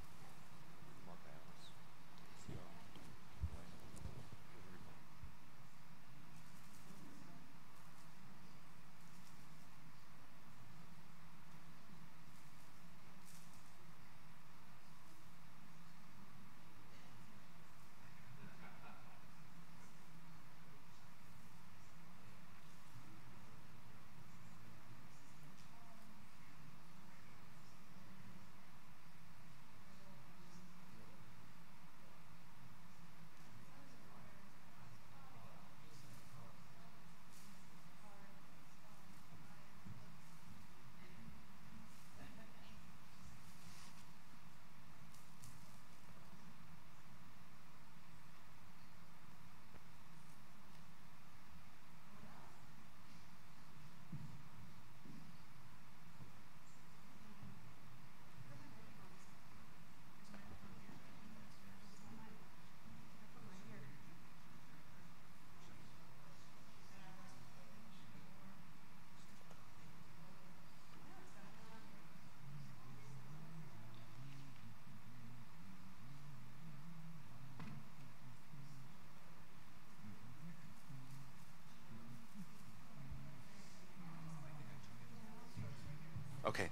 Okay,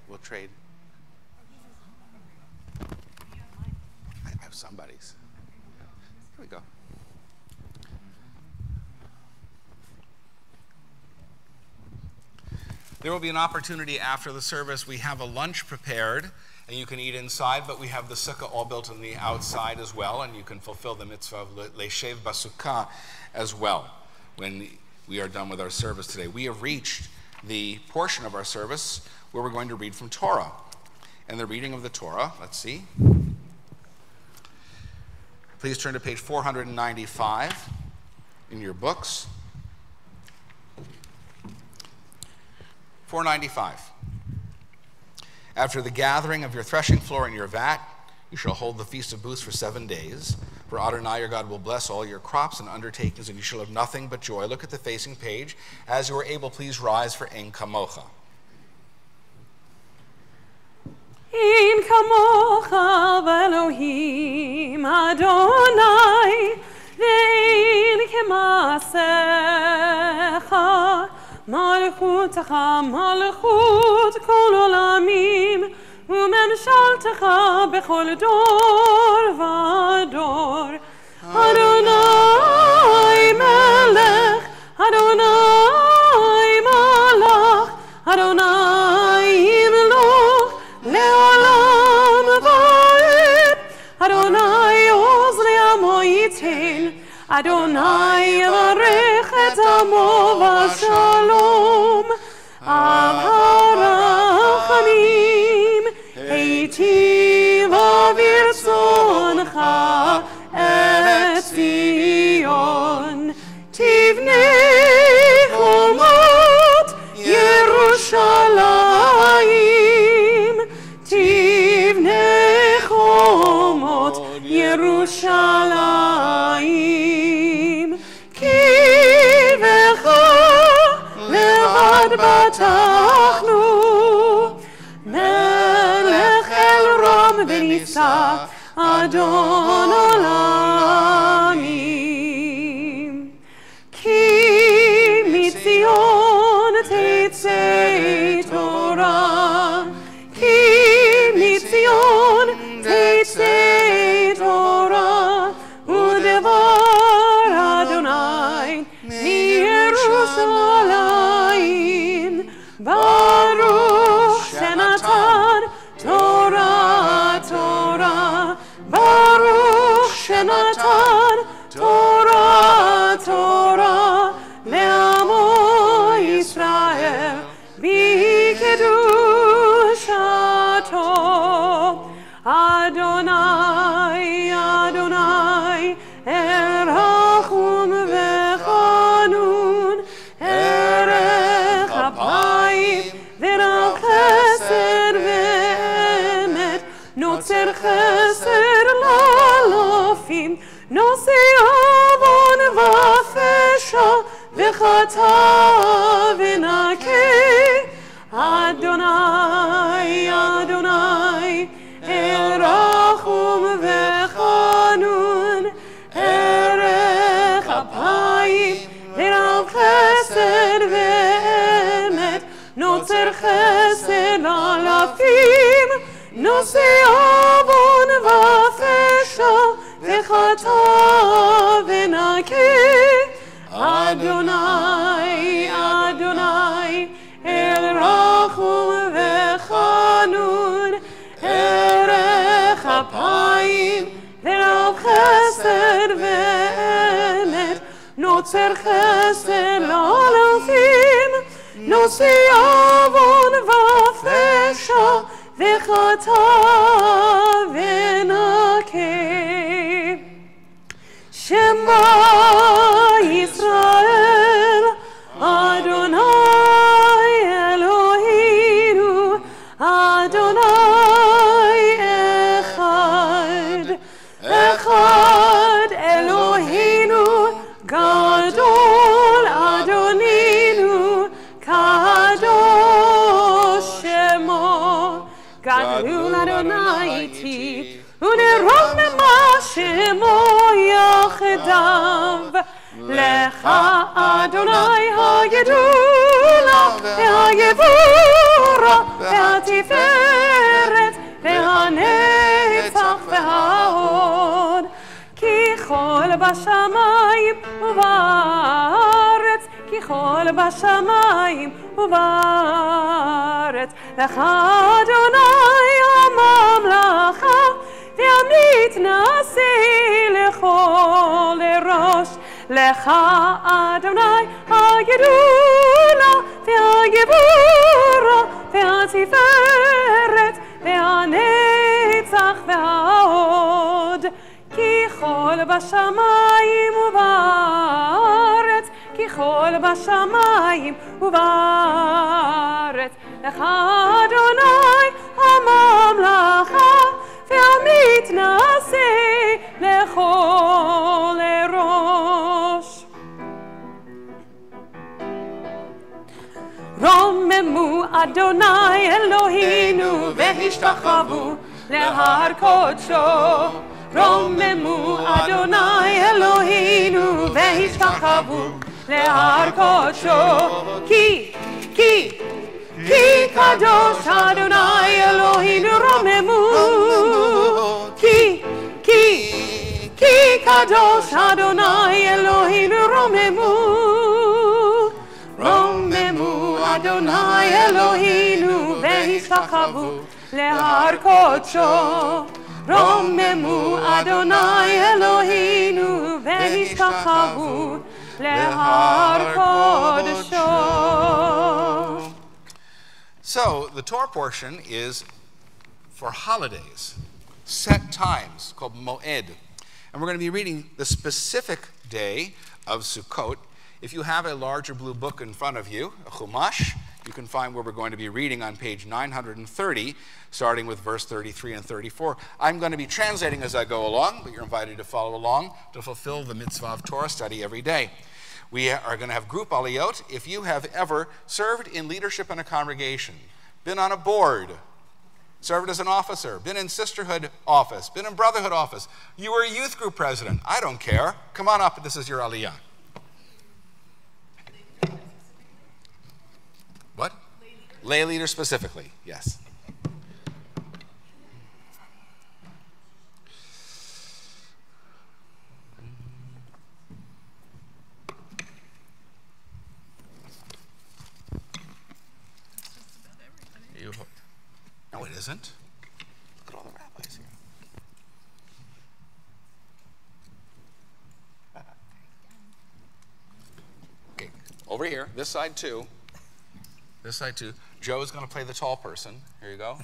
we'll trade. I have somebody's. Here we go. There will be an opportunity after the service. We have a lunch prepared, and you can eat inside, but we have the sukkah all built on the outside as well, and you can fulfill the mitzvah of leishev basukkah as well when we are done with our service today. We have reached the portion of our service where we're going to read from Torah. And the reading of the Torah, let's see. Please turn to page 495 in your books. 495. After the gathering of your threshing floor and your vat, you shall hold the Feast of Booths for 7 days. For Adonai your God will bless all your crops and undertakings, and you shall have nothing but joy. Look at the facing page. As you are able, please rise for Ein Kamocha. Ein kamocha v'Elohim Adonai ve'ein kemasecha malchutecha malchut kol olamim u'memshaltecha bechol dor v'dor Adonai melech Adonai malach Adonai yimloch le'olam va'ed Adonai oz le'amo yitin Adonai yavarech et amo v'shalom Av harachamim heitiv avirzoncha et Zion tivnei chomot Yerushalayim tivnei chomot Yerushalayim ki vecha levad batachnu melech el ram v'nisa Adon olamim ki mitzion teitzei Torah ki mitzion teitzei Torah udevar Adonai miYerushalayim Baruch Shenatan Torah Torah Baruch וחטא ונקה. אדוני, אדוני, אל רחום וחנון, ערך אפיים ורב חסד ואמת, נוצר חסד לאלפים, נושא עוון ופשע וחטא ונקה. אדוני, אדוני, אל רחום וחנון, ערך אפיים ורב חסד ואמת, נוצר חסד לאלפים, נושא עוון ופשע וחטא ונקה. שמע ישראל, אדוני אלוהינו, אדוני אחד. אחד אלוהינו גדול, אדונינו קדוש שמו. גדול אדוני איתי ונרוממה שמו יחדיו. לך אדוני הגדולה והגבורה והתפארת והנצח וההוד. ככל בשמיים ובארץ, ככל בשמיים ובארץ. לך אדוני הממלכה והמתנשא לכל ראש. לך אדוני הגדולה והגבורה והתפארת והנצח וההוד. ככל בשמיים ובארץ, ככל בשמיים ובארץ. לך אדוני הממלכה והמתנשא לכל ראש. רוממו אדוני אלוהינו והשתחוו להר קודשו. רוממו אדוני אלוהינו והשתחוו להר קודשו. כי קדוש אדוני אלוהינו. רוממו כי קדוש אדוני אלוהינו. רוממו רוממו אדוני אלוהינו והשתחוו להר קודשו. רוממו אדוני אלוהינו והשתחוו להר קודשו. So the Torah portion is for holidays, set times, called Moed. And we're going to be reading the specific day of Sukkot. If you have a larger blue book in front of you, a Chumash, you can find where we're going to be reading on page 930, starting with verse 33 and 34. I'm going to be translating as I go along, but you're invited to follow along to fulfill the mitzvah of Torah study every day. We are going to have group aliyot. If you have ever served in leadership in a congregation, been on a board, served as an officer, been in sisterhood office, been in brotherhood office, you were a youth group president, I don't care. Come on up, this is your aliyah. What? Lay leader specifically, yes. No, it isn't. Look at all the rabbis here. Okay, over here, this side too. This side too. Joe's going to play the tall person. Here you go.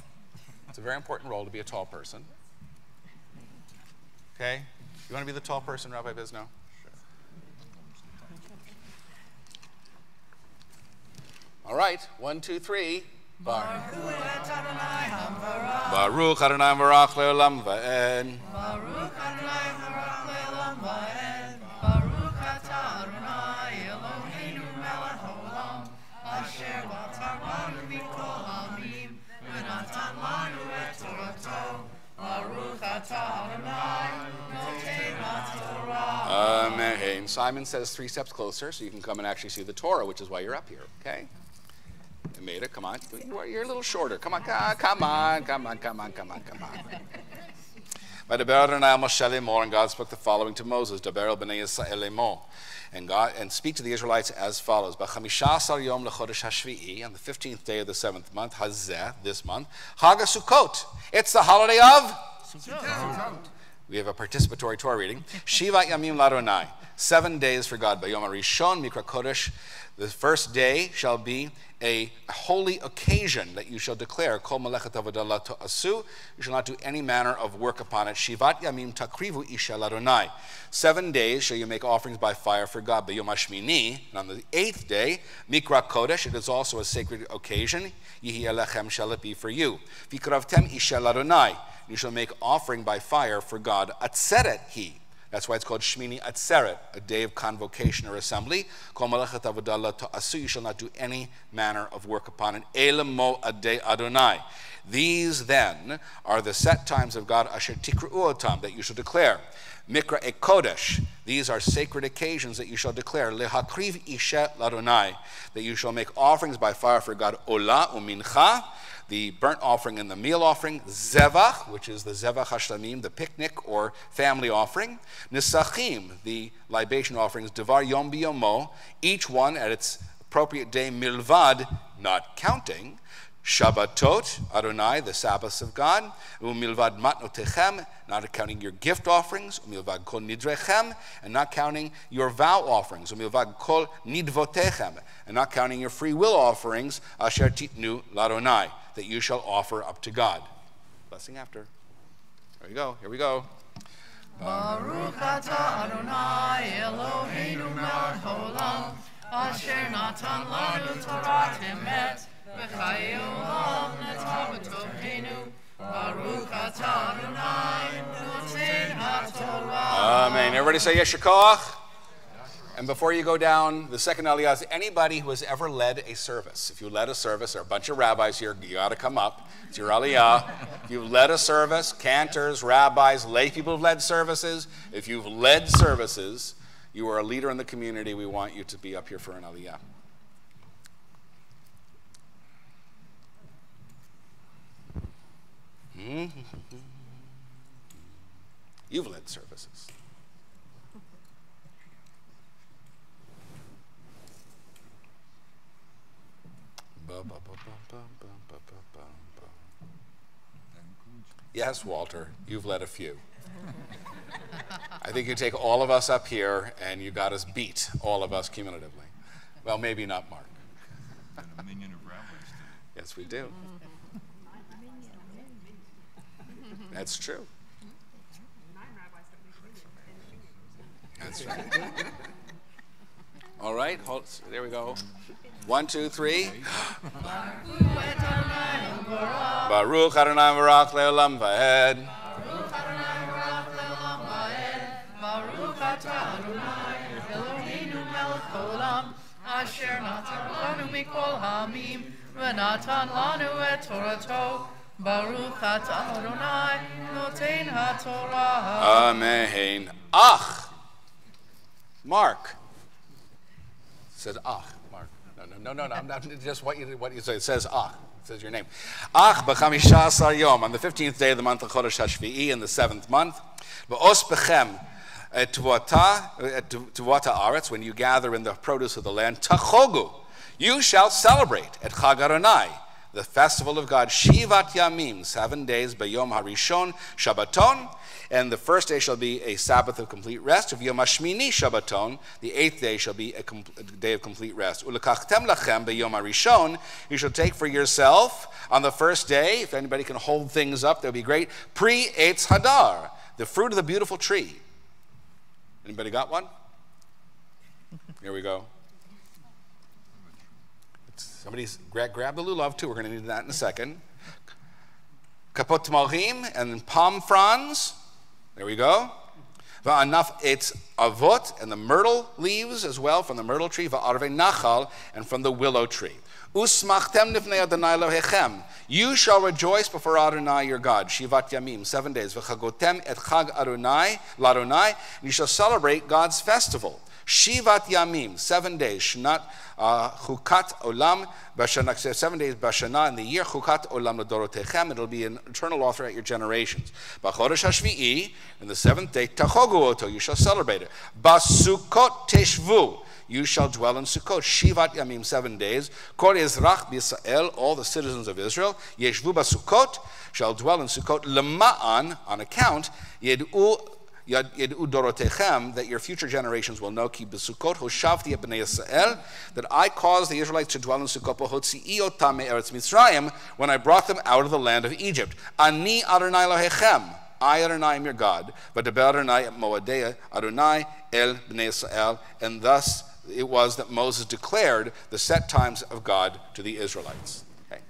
It's a very important role to be a tall person. Okay? You want to be the tall person, Rabbi Bisno? Sure. All right, 1, 2, 3. Baruch Adonai Barach Leolam Va'ed. Baruch Adonai Barach Leolam Va'ed. Baruch Atah Adonai Eloheinu Amen. Simon says 3 steps closer so you can come and actually see the Torah, which is why you're up here, okay? Maida, come on. You're a little shorter. Come on. And God spoke the following to Moses, Daber el b'nei Yisrael emo. And speak to the Israelites as follows. On the 15th day of the 7th month, Hazeh, this month, Chag Sukkot. It's the holiday of Sukkot. We have a participatory Torah reading. Shivat Yamim Ladonai. 7 days for God. Bayom Rishon Mikra Kodesh. The first day shall be a holy occasion that you shall declare. Kol Melechet Avodah La To'asu. You shall not do any manner of work upon it. Shivat Yamim Takrivu Isha Ladonai. 7 days shall you make offerings by fire for God. Bayom Hashmini. And on the 8th day, Mikra Kodesh. It is also a sacred occasion. Yihi Elechem shall it be for you. Vikravtem Isha Ladonai. You shall make offering by fire for God. Atzeret he. That's why it's called Shmini Atzeret, a day of convocation or assembly. Kol Melechet Avodah La To'asu. You shall not do any manner of work upon it. Elam Mo Adei Adonai. These then are the set times of God, Asher Tikru Otam, that you shall declare. Mikra E Kodesh. These are sacred occasions that you shall declare. Lehakriv Isha Ladonai. That you shall make offerings by fire for God. Ola Umincha. The burnt offering and the meal offering, Zevach, which is the Zevach Hashlamim, the picnic or family offering, Nisachim, the libation offerings, Devar Yom Biyomo, each one at its appropriate day, Milvad, not counting, Shabbatot, Adonai, the Sabbaths of God, Umilvad Matnotechem, not counting your gift offerings, Umilvad Kol Nidrechem, and not counting your vow offerings, Umilvad Kol Nidvotechem, and not counting your free will offerings, Asher Titnu Ladonai, that you shall offer up to God. Blessing after. There we go. Here we go. Baruch atah Adonai Eloheinu melech haolam, asher natan lanu Torah emet, v'chayei olam neta b'tocheinu. Baruch atah Adonai noten haTorah. Amen. Everybody say Yeshikoach. And before you go down the second aliyah, is anybody who has ever led a service? If you led a service, there are a bunch of rabbis here, you got to come up. It's your aliyah. If you've led a service, cantors, rabbis, lay people who've led services. If you've led services, you are a leader in the community. We want you to be up here for an aliyah. You've led services. Yes, Walter, you've led a few. I think you take all of us up here and you got us beat, all of us cumulatively. Well, maybe not Mark. And a minion of rabbis too. Yes, we do. That's true. That's right. All right, there we go. 1, 2, 3. Baruch Adonai Barak Leolam Vaed. Baruch Adonai Barak Leolam Vaed. Baruch atah Adonai Eloheinu melech haolam, asher natan lanu mikol hamim, v'natan lanu et Torato. Baruch atah Adonai noten haTorah. Amen. Ach. Mark. Said ach. No, I'm not just what you say. It says ach. It says your name. Ach b'chamisha asar yom, on the 15th day of the month of Chodesh HaShvi'i, in the 7th month. V'os bechem tuvata aretz, when you gather in the produce of the land, tachogu, you shall celebrate at Chag Adonai, the festival of God, Shivat Yamim, 7 days, Bayom Harishon, Shabbaton, and the first day shall be a Sabbath of complete rest. Of Yom Hashmini Shabbaton, the 8th day shall be a day of complete rest. Ulekachtem lachem b'Yom Harishon, you shall take for yourself on the first day, if anybody can hold things up, that would be great, Pri Eitz Hadar, the fruit of the beautiful tree. Anybody got one? Here we go. Somebody grab the lulav too. We're going to need that in a second. Kapot malchim and palm fronds. There we go. Va'anaf etz avot, and the myrtle leaves as well from the myrtle tree, va'arve nachal, and from the willow tree. Usmachtem nifnei Adonai Elohechem. You shall rejoice before Adonai your God. Shivat Yamim, 7 days. V'chagotem et chag Adonai, l'Adonai, and you shall celebrate God's festival. Shivat Yamim, 7 days. Shnat chukat olam, 7 days bashana in the year. Chukat olam l'dorotechem. It'll be an eternal law throughout your generations. B'chodesh hashvi'i, in the 7th day, tachogu oto, you shall celebrate it. Basukot teshvu. You shall dwell in Sukkot. Shivat Yamim, 7 days. Kol Ezrach b'Yisrael, all the citizens of Israel, Yeshvu b'Sukkot, shall dwell in Sukkot, Lema'an, on account, Yed'u dorotechem, that your future generations will know, Ki b'Sukkot, Hoshavti et b'nei Yisrael, that I caused the Israelites to dwell in Sukkot, Hotzi'i otam me'eretz Mitzrayim, when I brought them out of the land of Egypt. Ani Adonai Elohechem. I, Adonai, am your God. V'daber Adonai et Moadei Adonai el b'nei Yisrael, and thus it was that Moses declared the set times of God to the Israelites. Okay.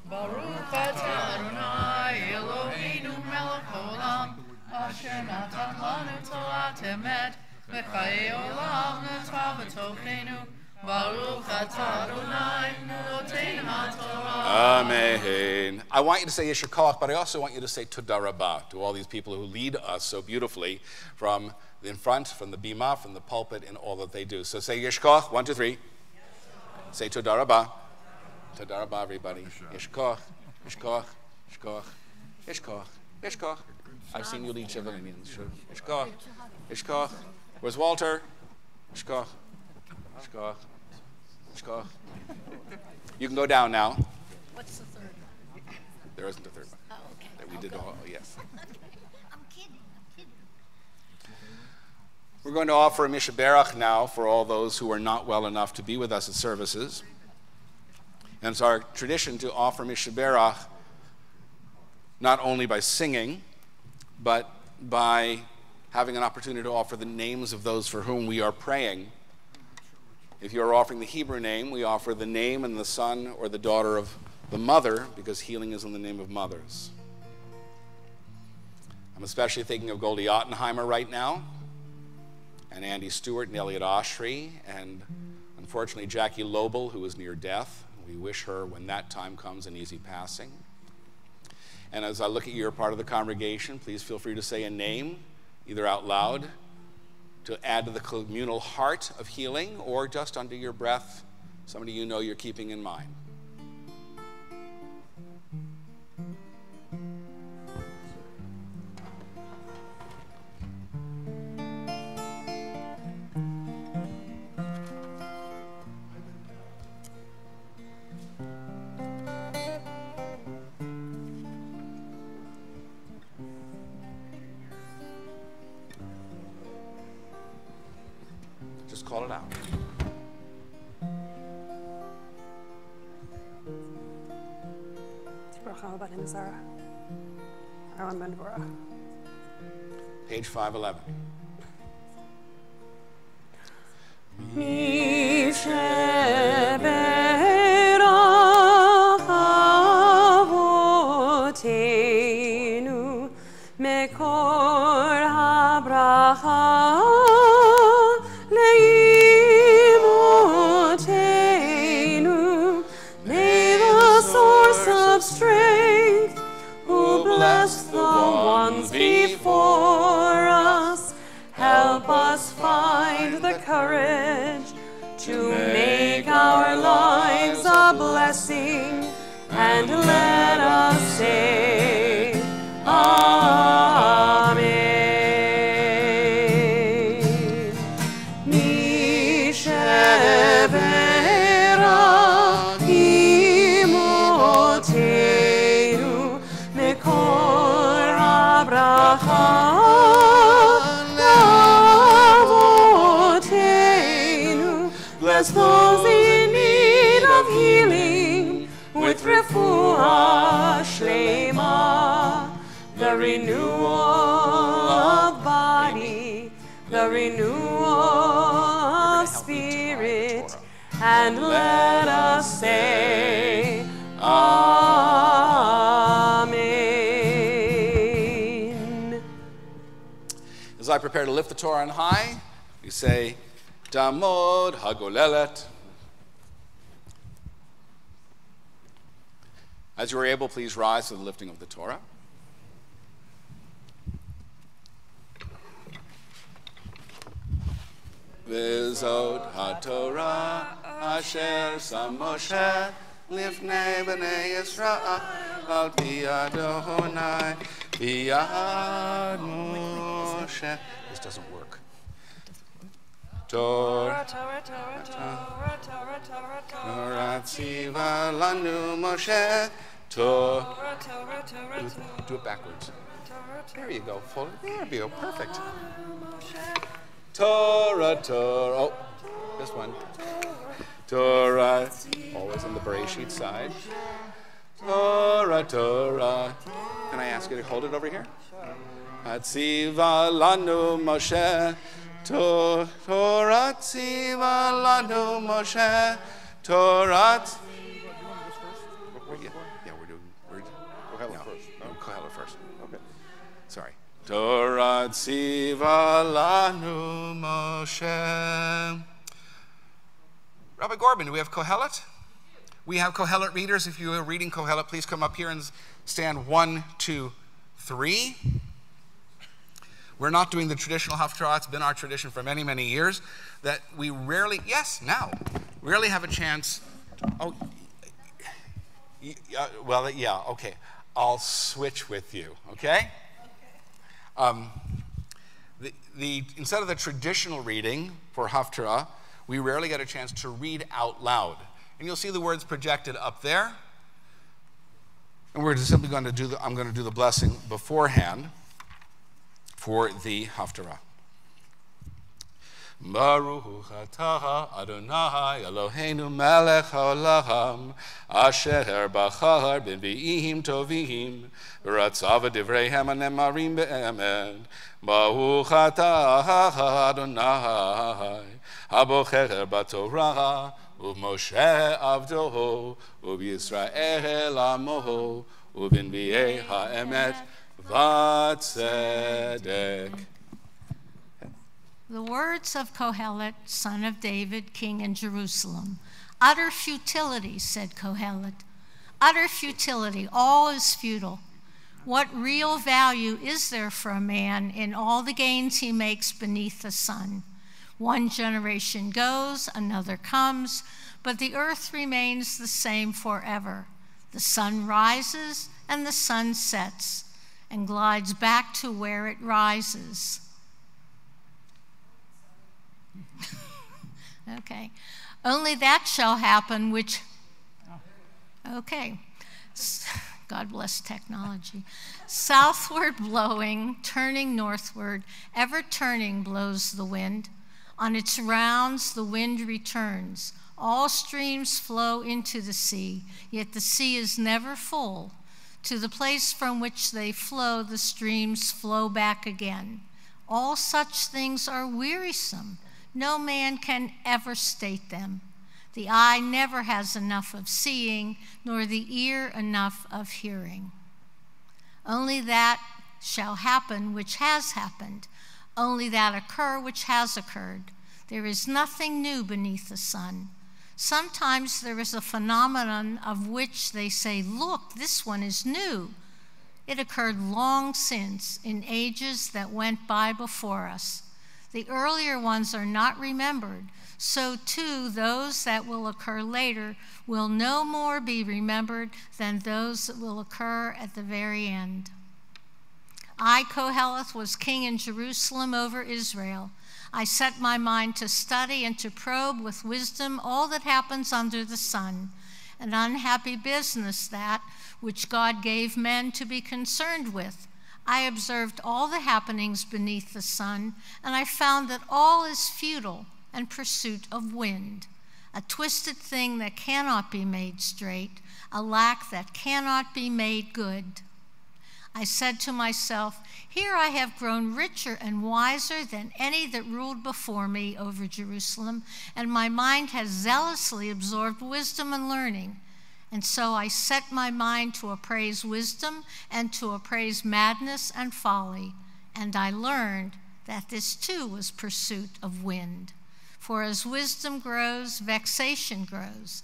Baruch atah Adonai Eloheinu melech haolam, asher natan lanu Torah emet, v'chayei olam natav b'tochenu. Baruch atah Adonai noten haTorah. Amen. I want you to say Yesher Koach, but I also want you to say Todah Rabbah to all these people who lead us so beautifully from in front, from the bima, from the pulpit, in all that they do. So say Yesher Koach, 1, 2, 3. Say Todah Rabbah. Todah Rabbah, everybody. Yesher Koach, Yesher Koach, Yesher Koach, Yesher Koach, Yesher Koach. I've seen you lead civilians. Yesher Koach, Yesher Koach. Where's Walter? Yesher Koach, Yesher Koach, Yesher Koach. You can go down now. What's the third one? There isn't a third one. Oh, okay. That we did all, yes. I'm kidding. We're going to offer a Mishaberach now for all those who are not well enough to be with us at services. And it's our tradition to offer Mishaberach not only by singing, but by having an opportunity to offer the names of those for whom we are praying. If you're offering the Hebrew name, we offer the name and the son or the daughter of the mother, because healing is in the name of mothers. I'm especially thinking of Goldie Ottenheimer right now, and Andy Stewart and Elliot Oshry, and unfortunately Jackie Lobel, who is near death. We wish her, when that time comes, an easy passing. And as I look at your part of the congregation, please feel free to say a name, either out loud, to add to the communal heart of healing, or just under your breath, somebody you know you're keeping in mind. Just call it out. Page 511. Before us, help us find the courage to make our lives a blessing, and let us say Amen. Mishevera imotenu mekor habracha. Bless those in need of healing with refuah shlema, the renewal of body, the renewal of spirit, and let us say Amen. As I prepare to lift the Torah on high, we say, Damod Hagolelet. As you are able, please rise to the lifting of the Torah. V'zot HaTorah asher sam Moshe lifnei b'nei Yisrael al pi Adonai b'yad Moshe. This doesn't work. Torah tziva lanu Moshe. Torah. Do it backwards. There you go. There you go. Perfect. Torah. Oh, this one. Torah. Always on the Bereshit side. Torah. Can I ask you to hold it over here? Atziva lanu Moshe. Torah tziva lanu Moshe. Torah. Kohelet first. Okay. Sorry. Torah tziva lanu Moshe. Rabbi Gorban, do we have Kohelet? We have Kohelet readers. If you are reading Kohelet, please come up here and stand 1, 2, 3. We're not doing the traditional Haftarah. It's been our tradition for many, many years that we rarely have a chance. Okay. I'll switch with you, okay? Instead of the traditional reading for Haftarah, we rarely get a chance to read out loud. And you'll see the words projected up there. And we're just simply going to do I'm going to do the blessing beforehand for the Haftarah. Baruch atah Adonai Eloheinu melech haolam asher bachar b'nvi'im tovim v'ratzav v'divreihem hanemarim be'emet. Baruch atah Adonai habocher b'torah u'Moshe avdoho u'Yisrael amoho u'b'nvi'ei ha'emet v'tzedek. The words of Kohelet, son of David, king in Jerusalem. Utter futility, said Kohelet. Utter futility, all is futile. What real value is there for a man in all the gains he makes beneath the sun? One generation goes, another comes, but the earth remains the same forever. The sun rises and the sun sets and glides back to where it rises. Okay. Only that shall happen which, okay. God bless technology. Southward blowing, turning northward, ever turning blows the wind. On its rounds the wind returns. All streams flow into the sea, yet the sea is never full. To the place from which they flow, the streams flow back again. All such things are wearisome. No man can ever state them. The eye never has enough of seeing, nor the ear enough of hearing. Only that shall happen which has happened, only that occur which has occurred. There is nothing new beneath the sun. Sometimes there is a phenomenon of which they say, look, this one is new. It occurred long since, in ages that went by before us. The earlier ones are not remembered, so too those that will occur later will no more be remembered than those that will occur at the very end. I, Koheleth, was king in Jerusalem over Israel. I set my mind to study and to probe with wisdom all that happens under the sun, an unhappy business that which God gave men to be concerned with. I observed all the happenings beneath the sun, and I found that all is futile and pursuit of wind, a twisted thing that cannot be made straight, a lack that cannot be made good. I said to myself, here I have grown richer and wiser than any that ruled before me over Jerusalem, and my mind has zealously absorbed wisdom and learning. And so I set my mind to appraise wisdom and to appraise madness and folly, and I learned that this too was pursuit of wind. For as wisdom grows, vexation grows.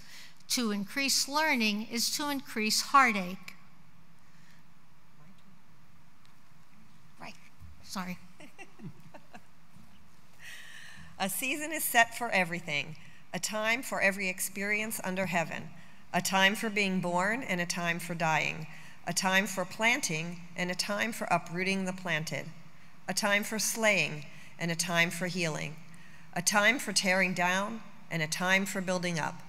To increase learning is to increase heartache. Right, sorry. A season is set for everything, a time for every experience under heaven, a time for being born and a time for dying, a time for planting and a time for uprooting the planted, a time for slaying and a time for healing, a time for tearing down and a time for building up,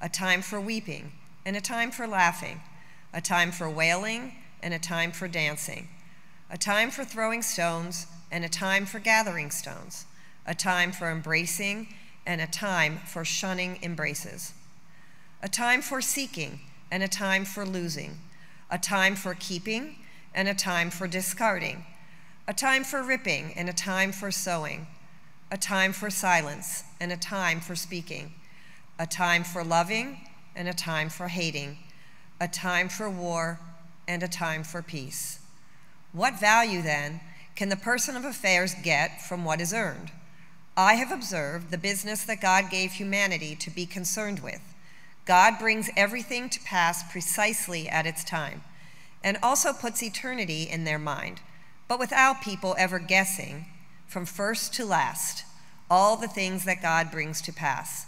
a time for weeping and a time for laughing, a time for wailing and a time for dancing, a time for throwing stones and a time for gathering stones, a time for embracing and a time for shunning embraces, a time for seeking and a time for losing, a time for keeping and a time for discarding, a time for ripping and a time for sewing, a time for silence and a time for speaking, a time for loving and a time for hating, a time for war and a time for peace. What value, then, can the person of affairs get from what is earned? I have observed the business that God gave humanity to be concerned with. God brings everything to pass precisely at its time, and also puts eternity in their mind, but without people ever guessing, from first to last, all the things that God brings to pass.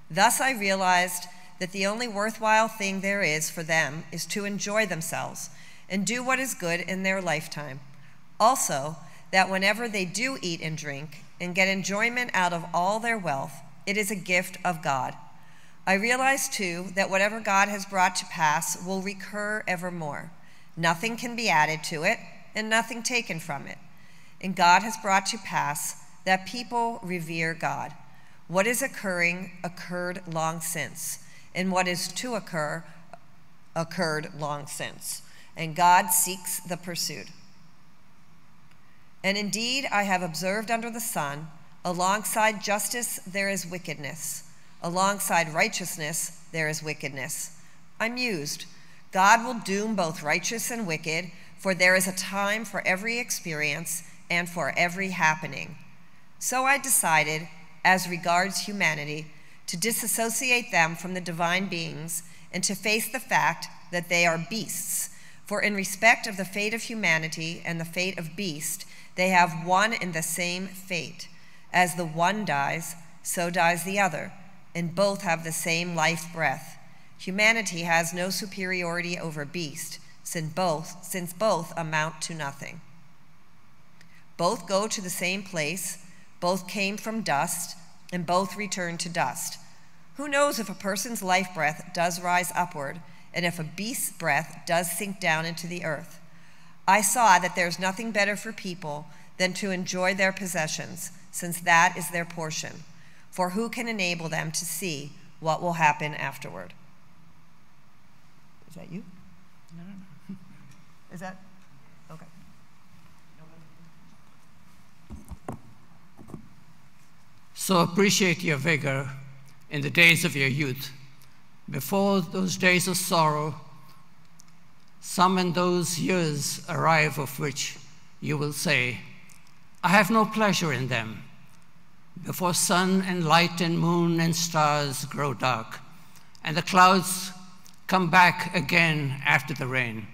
Thus I realized that the only worthwhile thing there is for them is to enjoy themselves and do what is good in their lifetime. Also, that whenever they do eat and drink and get enjoyment out of all their wealth, it is a gift of God. I realize, too, that whatever God has brought to pass will recur evermore. Nothing can be added to it, and nothing taken from it. And God has brought to pass that people revere God. What is occurring occurred long since, and what is to occur occurred long since. And God seeks the pursuit. And indeed, I have observed under the sun, alongside justice there is wickedness. Alongside righteousness there is wickedness. I mused, God will doom both righteous and wicked, for there is a time for every experience and for every happening. So I decided, as regards humanity, to disassociate them from the divine beings and to face the fact that they are beasts. For in respect of the fate of humanity and the fate of beast, they have one and the same fate. As the one dies, so dies the other, and both have the same life breath. Humanity has no superiority over beast, since both amount to nothing. Both go to the same place, both came from dust, and both return to dust. Who knows if a person's life breath does rise upward, and if a beast's breath does sink down into the earth? I saw that there's nothing better for people than to enjoy their possessions, since that is their portion. For who can enable them to see what will happen afterward? Is that you? No. Is that? Okay. So appreciate your vigor in the days of your youth. Before those days of sorrow, some in those years arrive of which you will say, I have no pleasure in them. Before sun and light and moon and stars grow dark, and the clouds come back again after the rain.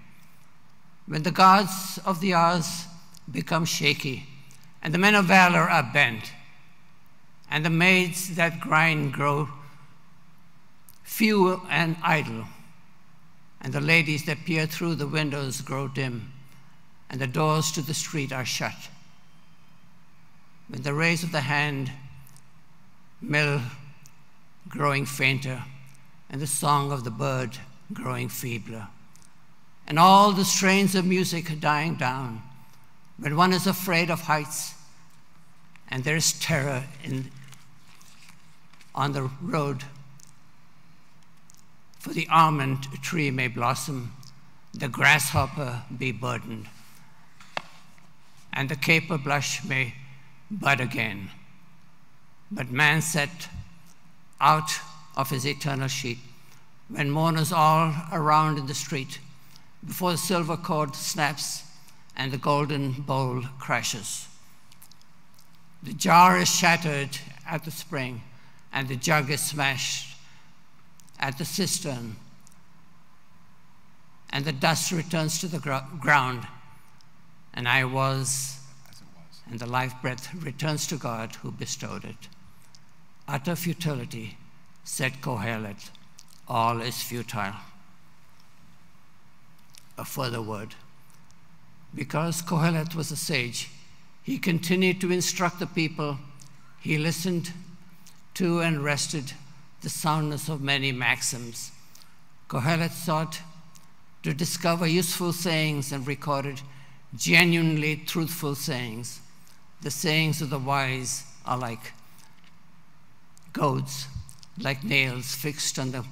When the gods of the hours become shaky, and the men of valor are bent, and the maids that grind grow few and idle, and the ladies that peer through the windows grow dim, and the doors to the street are shut. When the rays of the hand mill growing fainter, and the song of the bird growing feebler, and all the strains of music dying down, when one is afraid of heights, and there is terror on the road, for the almond tree may blossom, the grasshopper be burdened, and the caper blush may bud again. But man set out of his eternal sheet, when mourners all around in the street, before the silver cord snaps and the golden bowl crashes. The jar is shattered at the spring, and the jug is smashed at the cistern, and the dust returns to the ground, and I was, and the life breath returns to God who bestowed it. Utter futility, said Kohelet, all is futile. A further word. Because Kohelet was a sage, he continued to instruct the people. He listened to and rested the soundness of many maxims. Kohelet sought to discover useful sayings and recorded genuinely truthful sayings. The sayings of the wise are like goads, like nails fixed on the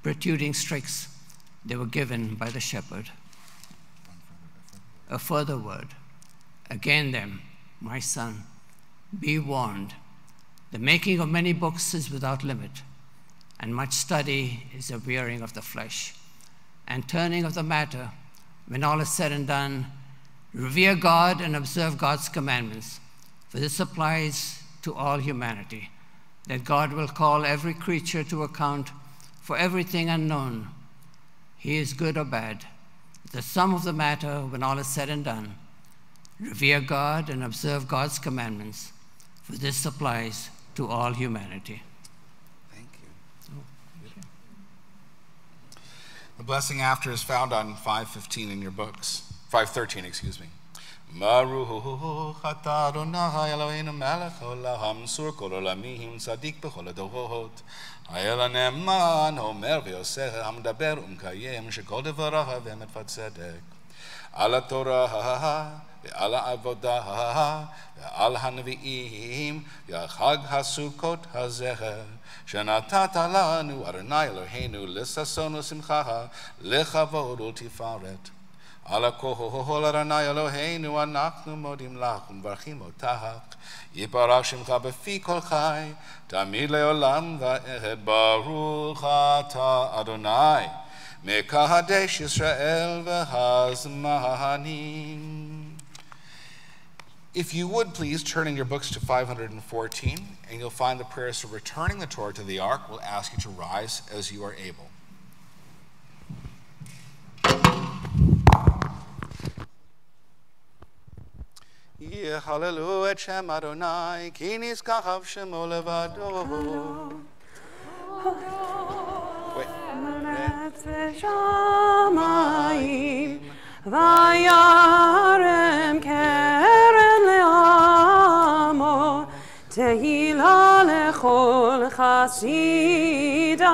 protruding strix they were given by the shepherd. A further word. Again then, my son, be warned. The making of many books is without limit, and much study is a wearing of the flesh, and turning of the matter. When all is said and done, revere God and observe God's commandments, for this applies to all humanity, that God will call every creature to account for everything unknown. He is good or bad. The sum of the matter, when all is said and done, revere God and observe God's commandments, for this applies to all humanity. Thank you. The blessing after is found on 5:15 in your books. 5:13, excuse me. Baruch atah Adonai Eloheinu melech haolam sur kol olamim tzadik b'chol hadorot. האל הנאמן אומר ועושה המדבר ומקיים שכל דבריו הם אמת וצדק. על התורה ועל העבודה ועל הנביאים והחג הסוכות הזה שנתת לנו אדוני אלוהינו לששון ושמחה לכבוד ולתפארת. על הכל אדוני אלוהינו אנחנו מודים לך ומברכים אותך. יברך שמך בפי כל חי, תמיד לעולם ועד. ברוך אתה אדוני, מקדש ישראל והזמנים. If you would please turn in your books to 514, and you'll find the prayers for returning the Torah to the ark. We'll ask you to rise as you are able. יהללו את שם אדוני, כי נשכח שמו לבדו. ארץ ושמיים, וירם קרן לעמו, תהילה לכל חסידיו,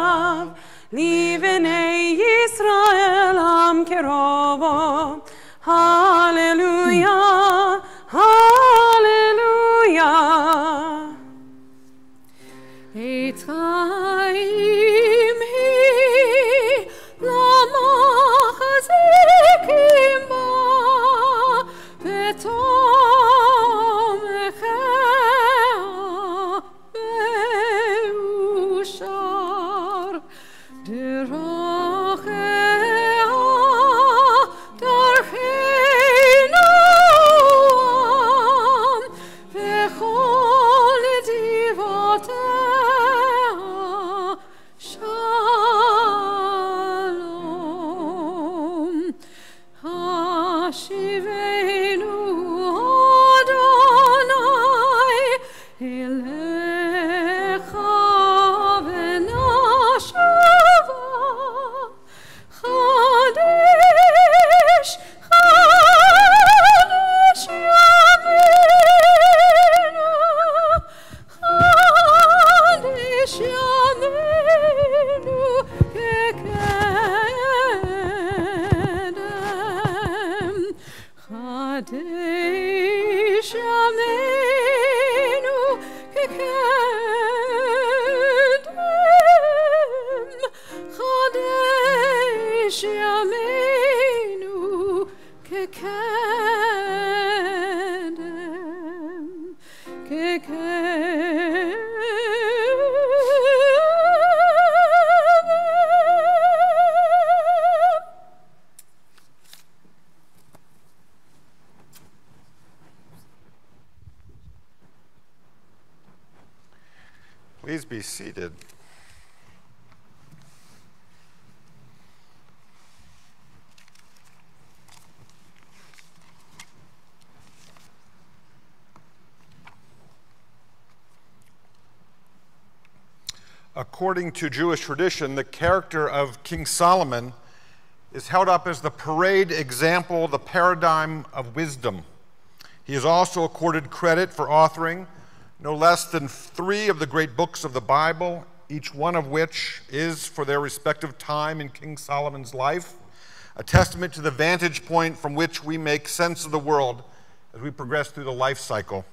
לבני ישראל עם קרובו. הללויה. Hallelujah. Etzchaim hi lama chazikim ba v'tom echea beushar derachea darchena v'chol divotea shalom. Hashivenu Adonai elecha v'nashava Chadesh Chadesh Yameinu Chadesh Yameinu kekedem Chadesh Yameinu kekedem Chadesh Yameinu kekedem Please be seated. According to Jewish tradition, the character of King Solomon is held up as the parade example, the paradigm of wisdom. He is also accorded credit for authoring no less than 3 of the great books of the Bible, each one of which is, for their respective time in King Solomon's life, a testament to the vantage point from which we make sense of the world as we progress through the life cycle.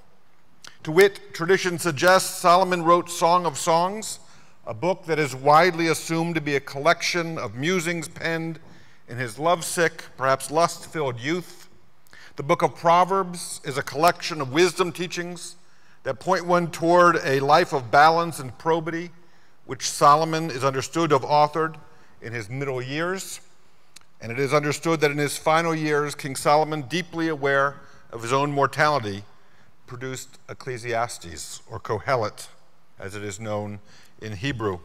To wit, tradition suggests Solomon wrote Song of Songs, a book that is widely assumed to be a collection of musings penned in his lovesick, perhaps lust-filled youth. The book of Proverbs is a collection of wisdom teachings that point one toward a life of balance and probity, which Solomon is understood to have authored in his middle years. And it is understood that in his final years, King Solomon, deeply aware of his own mortality, produced Ecclesiastes, or Kohelet, as it is known in Hebrew.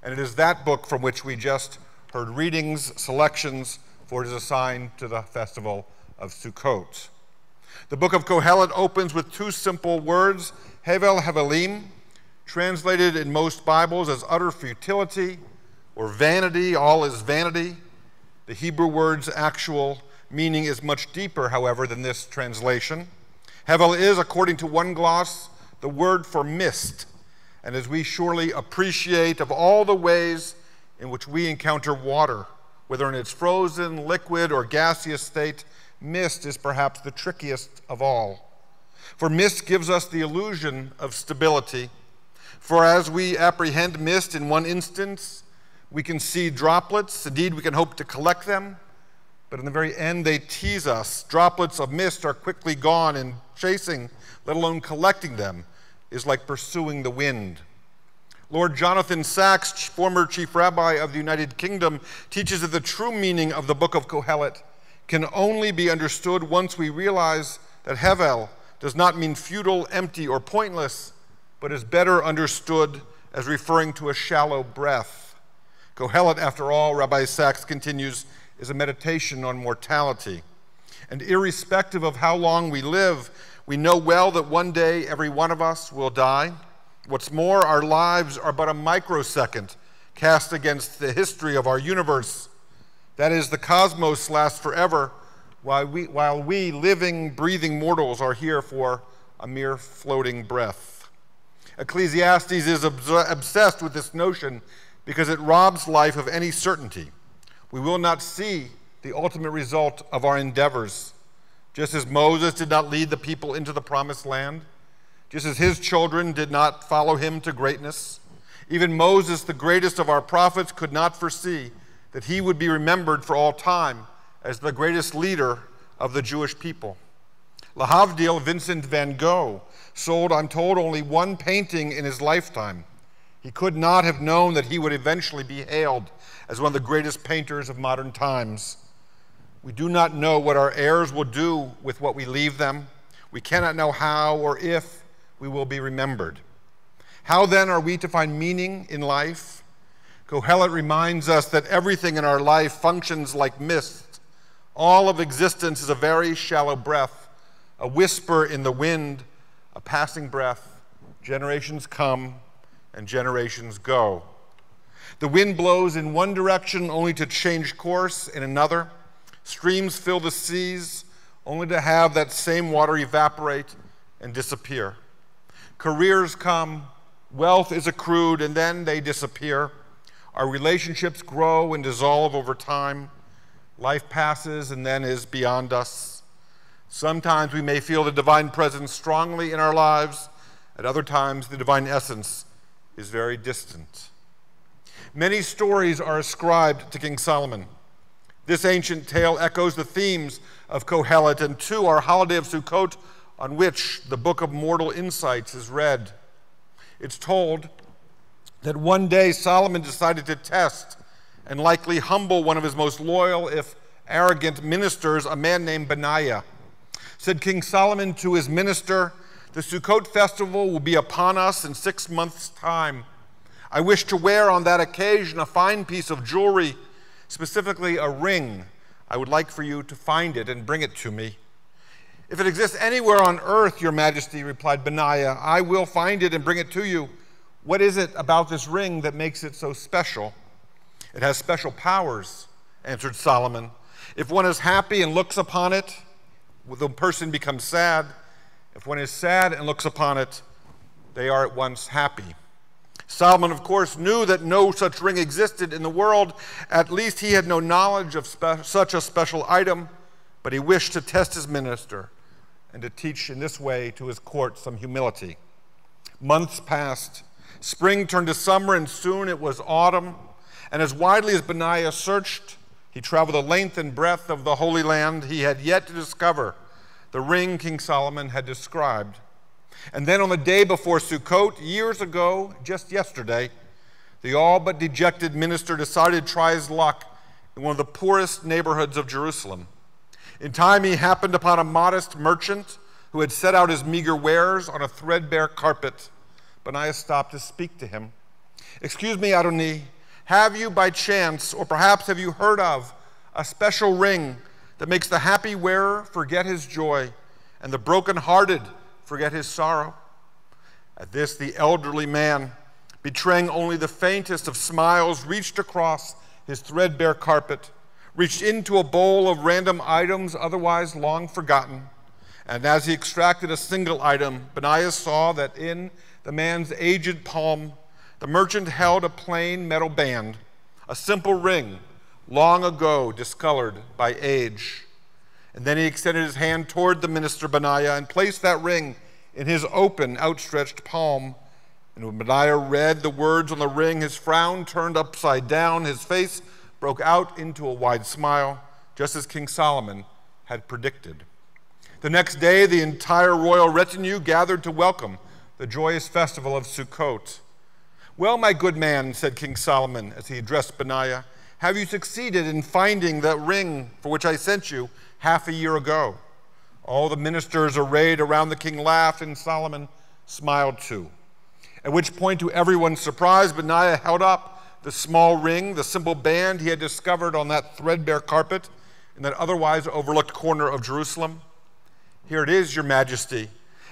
And it is that book from which we just heard readings, selections, for it is assigned to the festival of Sukkot. The book of Kohelet opens with 2 simple words, Hevel Hevelim, translated in most Bibles as utter futility or vanity, all is vanity. The Hebrew word's actual meaning is much deeper, however, than this translation. Hevel is, according to one gloss, the word for mist. And as we surely appreciate of all the ways in which we encounter water, whether in its frozen, liquid, or gaseous state, mist is perhaps the trickiest of all. For mist gives us the illusion of stability. For as we apprehend mist in one instance, we can see droplets. Indeed, we can hope to collect them. But in the very end, they tease us. Droplets of mist are quickly gone, and chasing, let alone collecting them, is like pursuing the wind. Lord Jonathan Sacks, former chief rabbi of the United Kingdom, teaches that the true meaning of the book of Kohelet can only be understood once we realize that Hevel does not mean futile, empty, or pointless, but is better understood as referring to a shallow breath. Kohelet, after all, Rabbi Sacks continues, is a meditation on mortality. And irrespective of how long we live, we know well that one day every one of us will die. What's more, our lives are but a microsecond cast against the history of our universe. That is, the cosmos lasts forever, while we living, breathing mortals are here for a mere floating breath. Ecclesiastes is obsessed with this notion because it robs life of any certainty. We will not see the ultimate result of our endeavors. Just as Moses did not lead the people into the promised land, just as his children did not follow him to greatness, even Moses, the greatest of our prophets, could not foresee that he would be remembered for all time as the greatest leader of the Jewish people. Lahavdil, Vincent van Gogh, sold, I'm told, only 1 painting in his lifetime. He could not have known that he would eventually be hailed as one of the greatest painters of modern times. We do not know what our heirs will do with what we leave them. We cannot know how or if we will be remembered. How then are we to find meaning in life? Kohelet reminds us that everything in our life functions like mist. All of existence is a very shallow breath, a whisper in the wind, a passing breath. Generations come and generations go. The wind blows in one direction only to change course in another. Streams fill the seas only to have that same water evaporate and disappear. Careers come, wealth is accrued, and then they disappear. Our relationships grow and dissolve over time. Life passes and then is beyond us. Sometimes we may feel the divine presence strongly in our lives. At other times, the divine essence is very distant. Many stories are ascribed to King Solomon. This ancient tale echoes the themes of Kohelet and to our holiday of Sukkot, on which the Book of Mortal Insights is read. It's told that one day Solomon decided to test and likely humble one of his most loyal, if arrogant ministers, a man named Benaiah. Said King Solomon to his minister, "The Sukkot festival will be upon us in 6 months' time. I wish to wear on that occasion a fine piece of jewelry, specifically a ring. I would like for you to find it and bring it to me. If it exists anywhere on earth, Your Majesty, replied Benaiah, I will find it and bring it to you. What is it about this ring that makes it so special? It has special powers, answered Solomon. If one is happy and looks upon it, the person becomes sad. If one is sad and looks upon it, they are at once happy. Solomon, of course, knew that no such ring existed in the world. At least he had no knowledge of such a special item, but he wished to test his minister and to teach in this way to his court some humility. Months passed. Spring turned to summer, and soon it was autumn. And as widely as Benaiah searched, he traveled the length and breadth of the Holy Land. He had yet to discover the ring King Solomon had described. And then on the day before Sukkot, years ago, just yesterday, the all but dejected minister decided to try his luck in one of the poorest neighborhoods of Jerusalem. In time, he happened upon a modest merchant who had set out his meager wares on a threadbare carpet. Benaiah stopped to speak to him. Excuse me, Adoni, have you by chance, or perhaps have you heard of, a special ring that makes the happy wearer forget his joy and the broken-hearted forget his sorrow? At this, the elderly man, betraying only the faintest of smiles, reached across his threadbare carpet, reached into a bowl of random items otherwise long forgotten, and as he extracted a single item, Benaiah saw that in the man's aged palm, the merchant held a plain metal band, a simple ring, long ago discolored by age. And then he extended his hand toward the minister Benaiah and placed that ring in his open, outstretched palm. And when Benaiah read the words on the ring, his frown turned upside down, his face broke out into a wide smile, just as King Solomon had predicted. The next day, the entire royal retinue gathered to welcome the joyous festival of Sukkot. Well, my good man, said King Solomon as he addressed Benaiah, have you succeeded in finding that ring for which I sent you half a year ago? All the ministers arrayed around the king laughed, and Solomon smiled too. At which point, to everyone's surprise, Benaiah held up the small ring, the simple band he had discovered on that threadbare carpet in that otherwise overlooked corner of Jerusalem. Here it is, Your Majesty.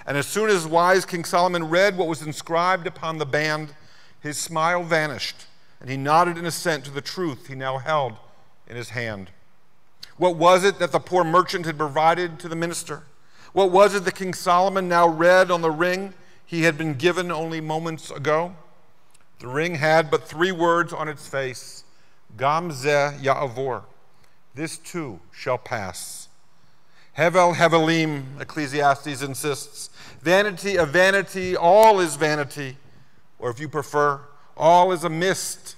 And as soon as wise King Solomon read what was inscribed upon the band, his smile vanished, and he nodded in assent to the truth he now held in his hand. What was it that the poor merchant had provided to the minister? What was it that King Solomon now read on the ring he had been given only moments ago? The ring had but 3 words on its face, Gam zeh ya'avor, this too shall pass. Hevel hevelim, Ecclesiastes insists, vanity of vanity, all is vanity, or if you prefer, all is a mist,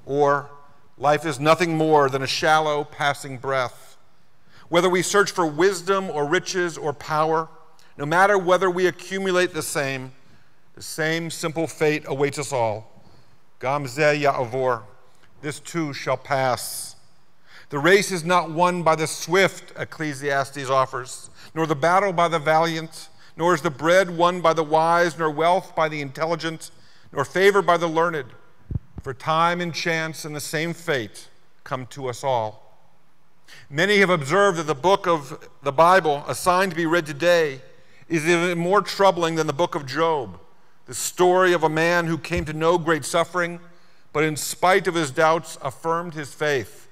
or life is nothing more than a shallow passing breath. Whether we search for wisdom or riches or power, no matter whether we accumulate the same simple fate awaits us all. Gam zeh ya'avor, this too shall pass. The race is not won by the swift, Ecclesiastes offers, nor the battle by the valiant, nor is the bread won by the wise, nor wealth by the intelligent, nor favor by the learned. For time and chance and the same fate come to us all. Many have observed that the book of the Bible assigned to be read today is even more troubling than the book of Job, the story of a man who came to know great suffering, but in spite of his doubts affirmed his faith.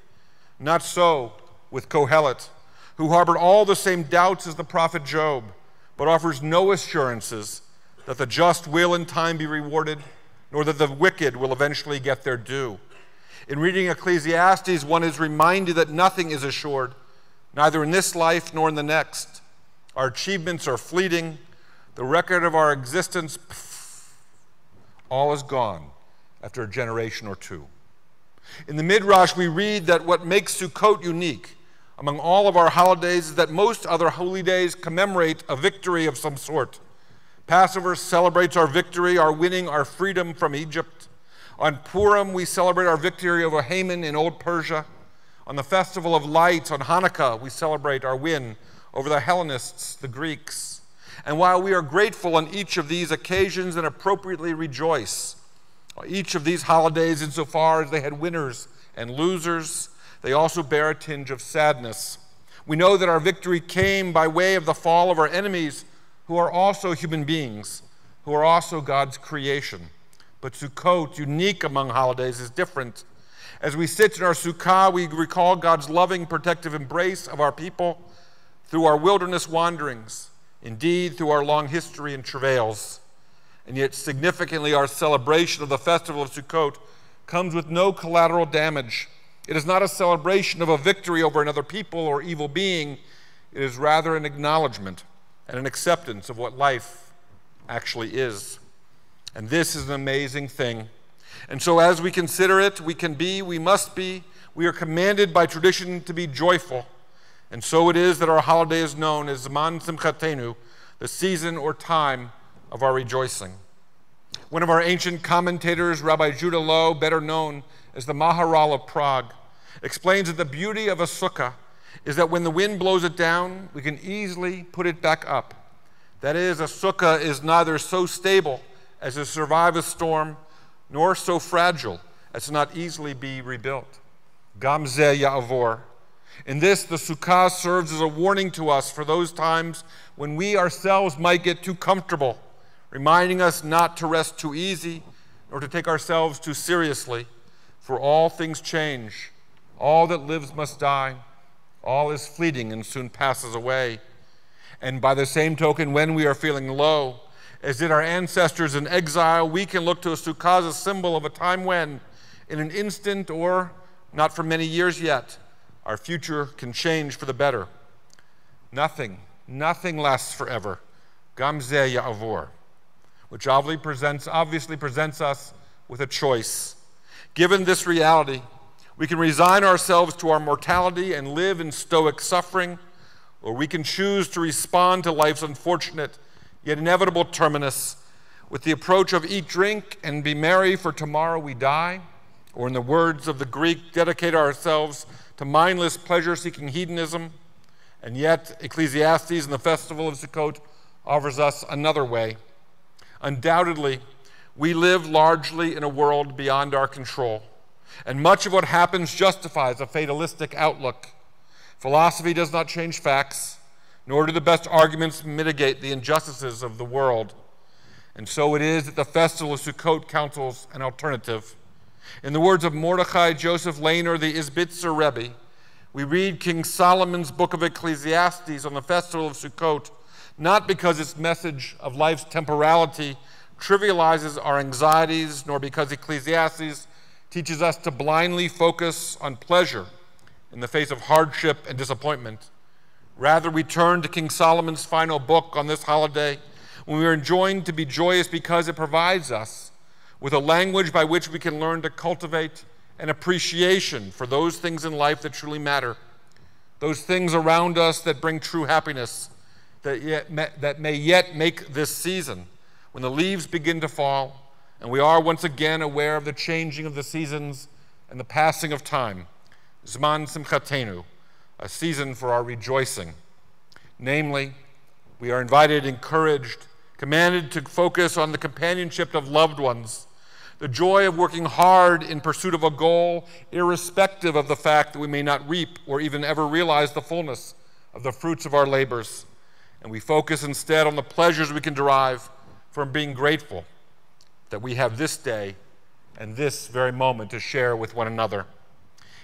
Not so with Kohelet, who harbored all the same doubts as the prophet Job, but offers no assurances that the just will in time be rewarded, nor that the wicked will eventually get their due. In reading Ecclesiastes, one is reminded that nothing is assured, neither in this life nor in the next. Our achievements are fleeting. The record of our existence, all is gone after a generation or two. In the Midrash, we read that what makes Sukkot unique among all of our holidays is that most other holy days commemorate a victory of some sort. Passover celebrates our victory, our winning, our freedom from Egypt. On Purim, we celebrate our victory over Haman in Old Persia. On the Festival of Lights, on Hanukkah, we celebrate our win over the Hellenists, the Greeks. And while we are grateful on each of these occasions and appropriately rejoice, Each of these holidays, insofar as they had winners and losers, they also bear a tinge of sadness. We know that our victory came by way of the fall of our enemies, who are also human beings, who are also God's creation. But Sukkot, unique among holidays, is different. As we sit in our sukkah, we recall God's loving, protective embrace of our people through our wilderness wanderings, indeed through our long history and travails. And yet, significantly, our celebration of the festival of Sukkot comes with no collateral damage. It is not a celebration of a victory over another people or evil being. It is rather an acknowledgement and an acceptance of what life actually is. And this is an amazing thing. And so as we consider it, we must be, we are commanded by tradition to be joyful. And so it is that our holiday is known as Zman Simchatenu, the season or time of our rejoicing. One of our ancient commentators, Rabbi Judah Loew, better known as the Maharal of Prague, explains that the beauty of a sukkah is that when the wind blows it down, we can easily put it back up. That is, a sukkah is neither so stable as to survive a storm, nor so fragile as to not easily be rebuilt. Gam zeh ya'avor. In this, the sukkah serves as a warning to us for those times when we ourselves might get too comfortable, reminding us not to rest too easy, nor to take ourselves too seriously. For all things change. All that lives must die. All is fleeting and soon passes away. And by the same token, when we are feeling low, as did our ancestors in exile, we can look to a sukkah as a symbol of a time when, in an instant or not for many years yet, our future can change for the better. Nothing lasts forever. Gam zeh ya'avor. Which obviously presents us with a choice. Given this reality, we can resign ourselves to our mortality and live in stoic suffering, or we can choose to respond to life's unfortunate yet inevitable terminus with the approach of eat, drink, and be merry, for tomorrow we die, or in the words of the Greek, dedicate ourselves to mindless pleasure-seeking hedonism. And yet, Ecclesiastes and the festival of Sukkot offers us another way. Undoubtedly, we live largely in a world beyond our control, and much of what happens justifies a fatalistic outlook. Philosophy does not change facts, nor do the best arguments mitigate the injustices of the world. And so it is that the festival of Sukkot counsels an alternative. In the words of Mordechai Joseph Lehner, the Izbitzer Rebbe, we read King Solomon's book of Ecclesiastes on the festival of Sukkot, not because its message of life's temporality trivializes our anxieties, nor because Ecclesiastes teaches us to blindly focus on pleasure in the face of hardship and disappointment. Rather, we turn to King Solomon's final book on this holiday when we are enjoined to be joyous because it provides us with a language by which we can learn to cultivate an appreciation for those things in life that truly matter, those things around us that bring true happiness, that may yet make this season, when the leaves begin to fall and we are once again aware of the changing of the seasons and the passing of time. Zman Simchatenu, a season for our rejoicing. Namely, we are invited, encouraged, commanded to focus on the companionship of loved ones, the joy of working hard in pursuit of a goal, irrespective of the fact that we may not reap or even ever realize the fullness of the fruits of our labors. And we focus instead on the pleasures we can derive from being grateful that we have this day and this very moment to share with one another.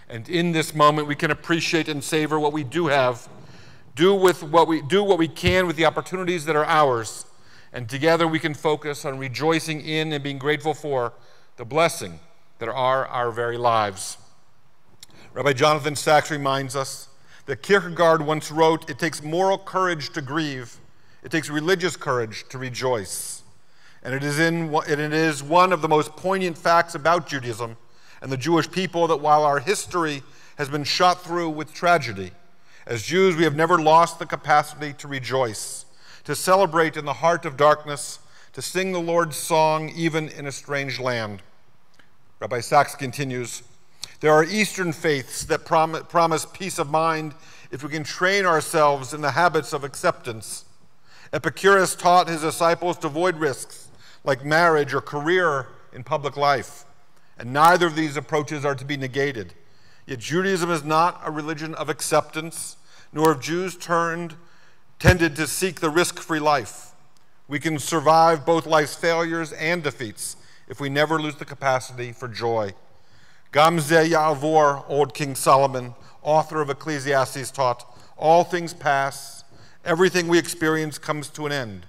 And in this moment, we can appreciate and savor what we do have, do what we can with the opportunities that are ours, and together we can focus on rejoicing in and being grateful for the blessing that are our very lives. Rabbi Jonathan Sachs reminds us that Kierkegaard once wrote, "It takes moral courage to grieve. It takes religious courage to rejoice." And it is one of the most poignant facts about Judaism and the Jewish people that while our history has been shot through with tragedy, as Jews we have never lost the capacity to rejoice, to celebrate in the heart of darkness, to sing the Lord's song even in a strange land. Rabbi Sachs continues, "There are Eastern faiths that promise peace of mind if we can train ourselves in the habits of acceptance. Epicurus taught his disciples to avoid risks like marriage or career in public life. And neither of these approaches are to be negated. Yet Judaism is not a religion of acceptance, nor have Jews tended to seek the risk-free life. We can survive both life's failures and defeats if we never lose the capacity for joy. Gam ze ya'avor, old King Solomon, author of Ecclesiastes, taught, all things pass, everything we experience comes to an end.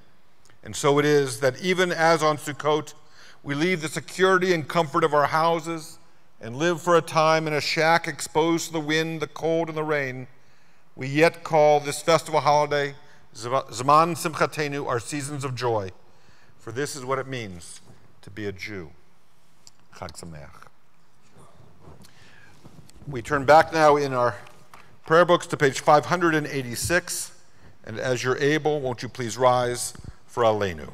And so it is that even as on Sukkot, we leave the security and comfort of our houses and live for a time in a shack exposed to the wind, the cold, and the rain, we yet call this festival holiday Zman Simchatenu, our seasons of joy. For this is what it means to be a Jew. Chag Sameach. We turn back now in our prayer books to page 586, and as you're able, won't you please rise for Aleinu.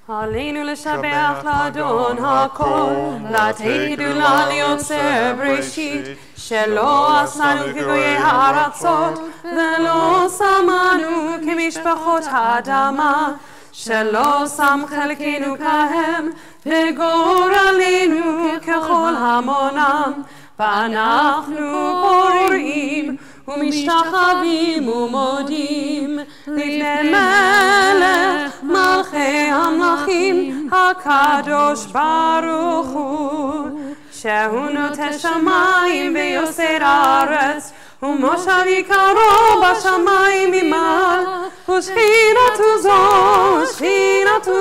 Aleinu l'shabeach l'adon hakol, l'teidu l'yotzer breshit, shelo asanu k'goyei haratzot, ve'lo samanu k'mishpachot ha'adama, shelo sam chelkenu kahem, ve'goralenu k'chol hamonam, v'anachnu korim, ומשתחווים ומודים לפני מלך מלכי המלכים הקדוש ברוך הוא שהוא נוטה שמיים ויוסר הארץ ומושב יקרו בשמיים ממעל ושכינתו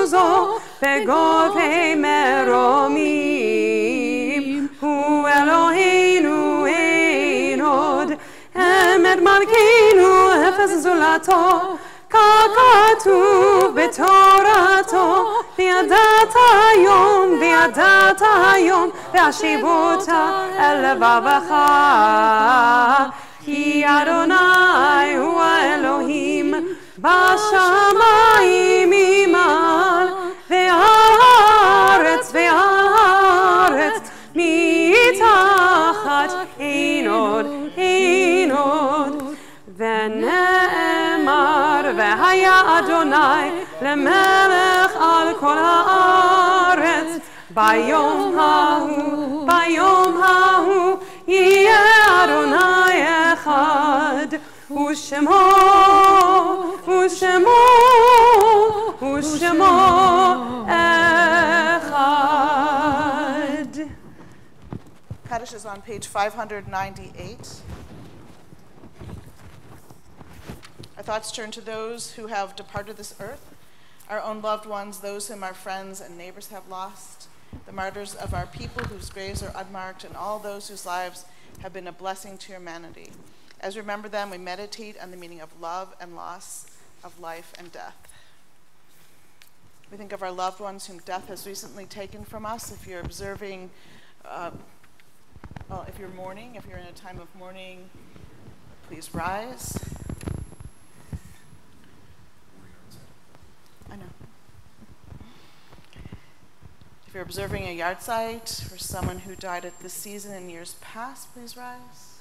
זו בגובי מרומים הוא אלוהינו אין עוד אמת מלכנו אפס זולתו ככתוב בתורתו וידעת היום והשיבותה אל לבבך כי אדוני הוא האלוהים בשמיים ממעל והארץ מתחת אין עוד ונאמר והיה אדוני למלך על כל הארץ ביום ההוא יהיה אדוני אחד ושמו אחד. Kaddish is on page 598. Our thoughts turn to those who have departed this earth, our own loved ones, those whom our friends and neighbors have lost, the martyrs of our people whose graves are unmarked, and all those whose lives have been a blessing to humanity. As we remember them, we meditate on the meaning of love and loss, of life and death. We think of our loved ones whom death has recently taken from us. If you're observing, if you're mourning, if you're in a time of mourning, please rise. I know. If you're observing a yard site for someone who died at this season in years past, please rise.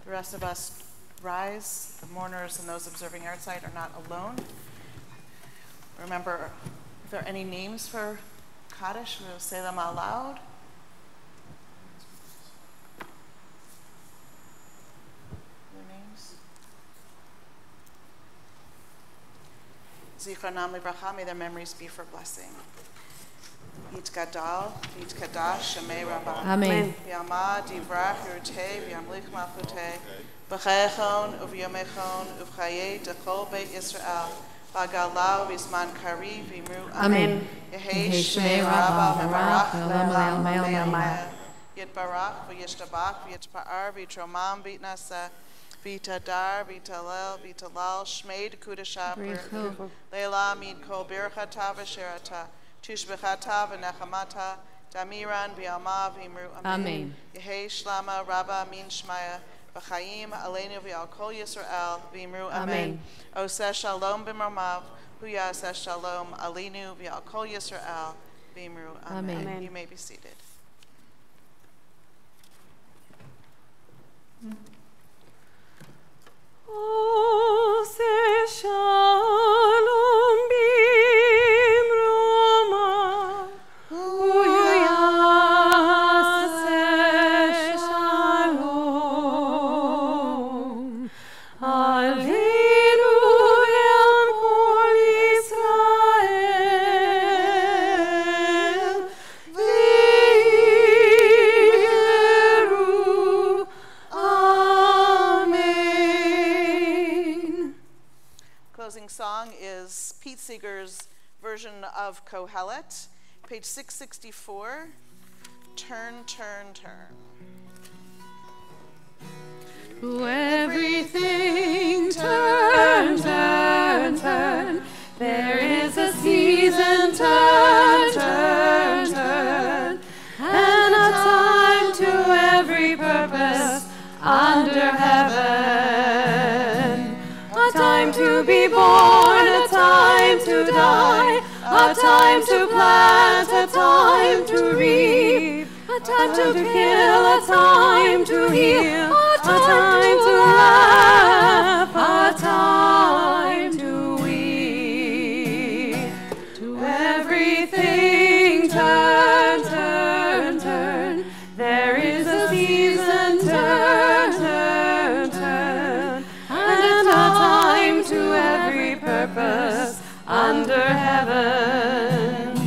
The rest of us rise. The mourners and those observing yard site are not alone. Remember, if there are any names for Kaddish, we'll say them out loud. Zichronam livracha, may their memories be for blessing. Yitgadal, Yitkadash, Shemei Rabbah. Amen. V'yamad, Yivrach, Yirutei, v'yamlich malchutei, b'chayechon, u'v'yomechon, u'v'chayei, d'chol beit Yisrael, v'agalau, v'izman kari, v'imru. Amen. Yehei Shmei Rabbah, v'barach, v'le'amaya. Yitbarach, v'yishtabach, v'yitpa'ar, v'yitromam, v'yitnaseh. Vitadar, Vitalel, Vitalal, Shmeid Kudasha, Leila, Mid Kol Birchata, Vashirata, Tushbechata, Venechamata, Damiran, Bialma, Vimru, Amen. Yehei Shlama, Rabba, Min Shmaya, B'chaim, Aleinu, V'al Kol Yisrael, Vimru, Amen. Oseh Shalom B'mromav, Huya Oseh Shalom, Aleinu, V'al Kol Yisrael, Vimru, Amen. You may be seated. Oh. closing song is Pete Seeger's version of Kohelet, page 664, Turn, Turn, Turn. Everything turn, turn, turn. There is a season, turn, turn, turn. And a time to every purpose under heaven. A time to be born, a time to die. A time to plant, a time to reap. A time to kill, a time to heal. A time to laugh, a time to weep. To everything turn, turn, turn. There is a season, turn, turn, turn. And a time to every purpose under heaven.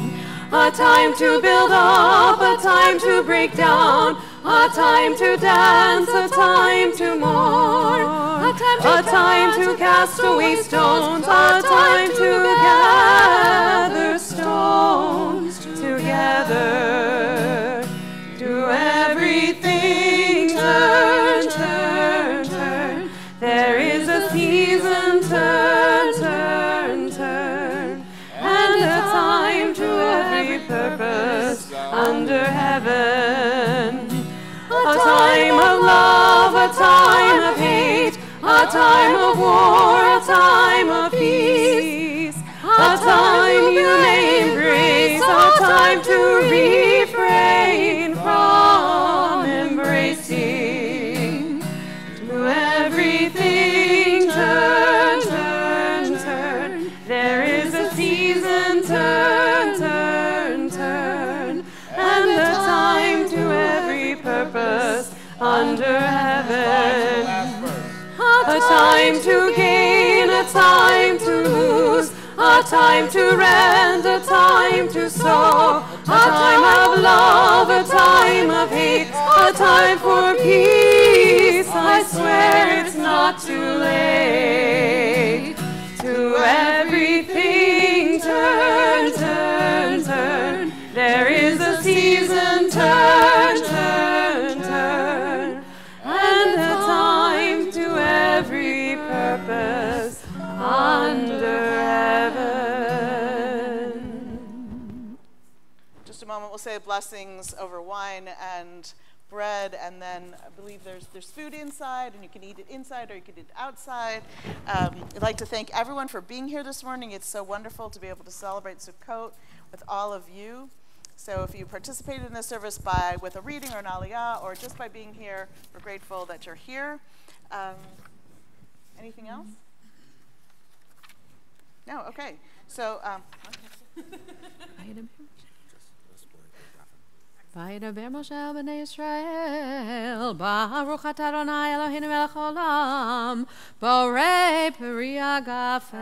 A time to build up, a time to break down. A time to dance, a time to mourn, a time to cast away stones, a time to gather stones together. To everything turn, turn, turn. There is a season, turn, turn, turn. And a time to every purpose under heaven. A time of love, a time of hate, a time of war, a time of peace, a time you may embrace, a time to refrain from embracing. To everything turn, turn, turn. There is a season, turn, turn, turn. And a time to every purpose under heaven. A time to gain, a time to lose, a time to rend, a time to sow, a time of love, a time of hate, a time for peace. I swear it's not too late. To everything turn, turn, turn. There is a season, turn, turn, turn. And a time to every purpose under heaven. Just a moment, we'll say blessings over wine and bread, and then I believe there's food inside, and you can eat it inside or you can eat it outside. I'd like to thank everyone for being here this morning. It's so wonderful to be able to celebrate Sukkot with all of you. So if you participated in this service with a reading or an aliyah, or just by being here, we're grateful that you're here. Anything else? No, okay. So, וידבר משה אל בני ישראל, ברוך אתה אדוני אלוהינו מלך העולם, בורא פרי הגפן.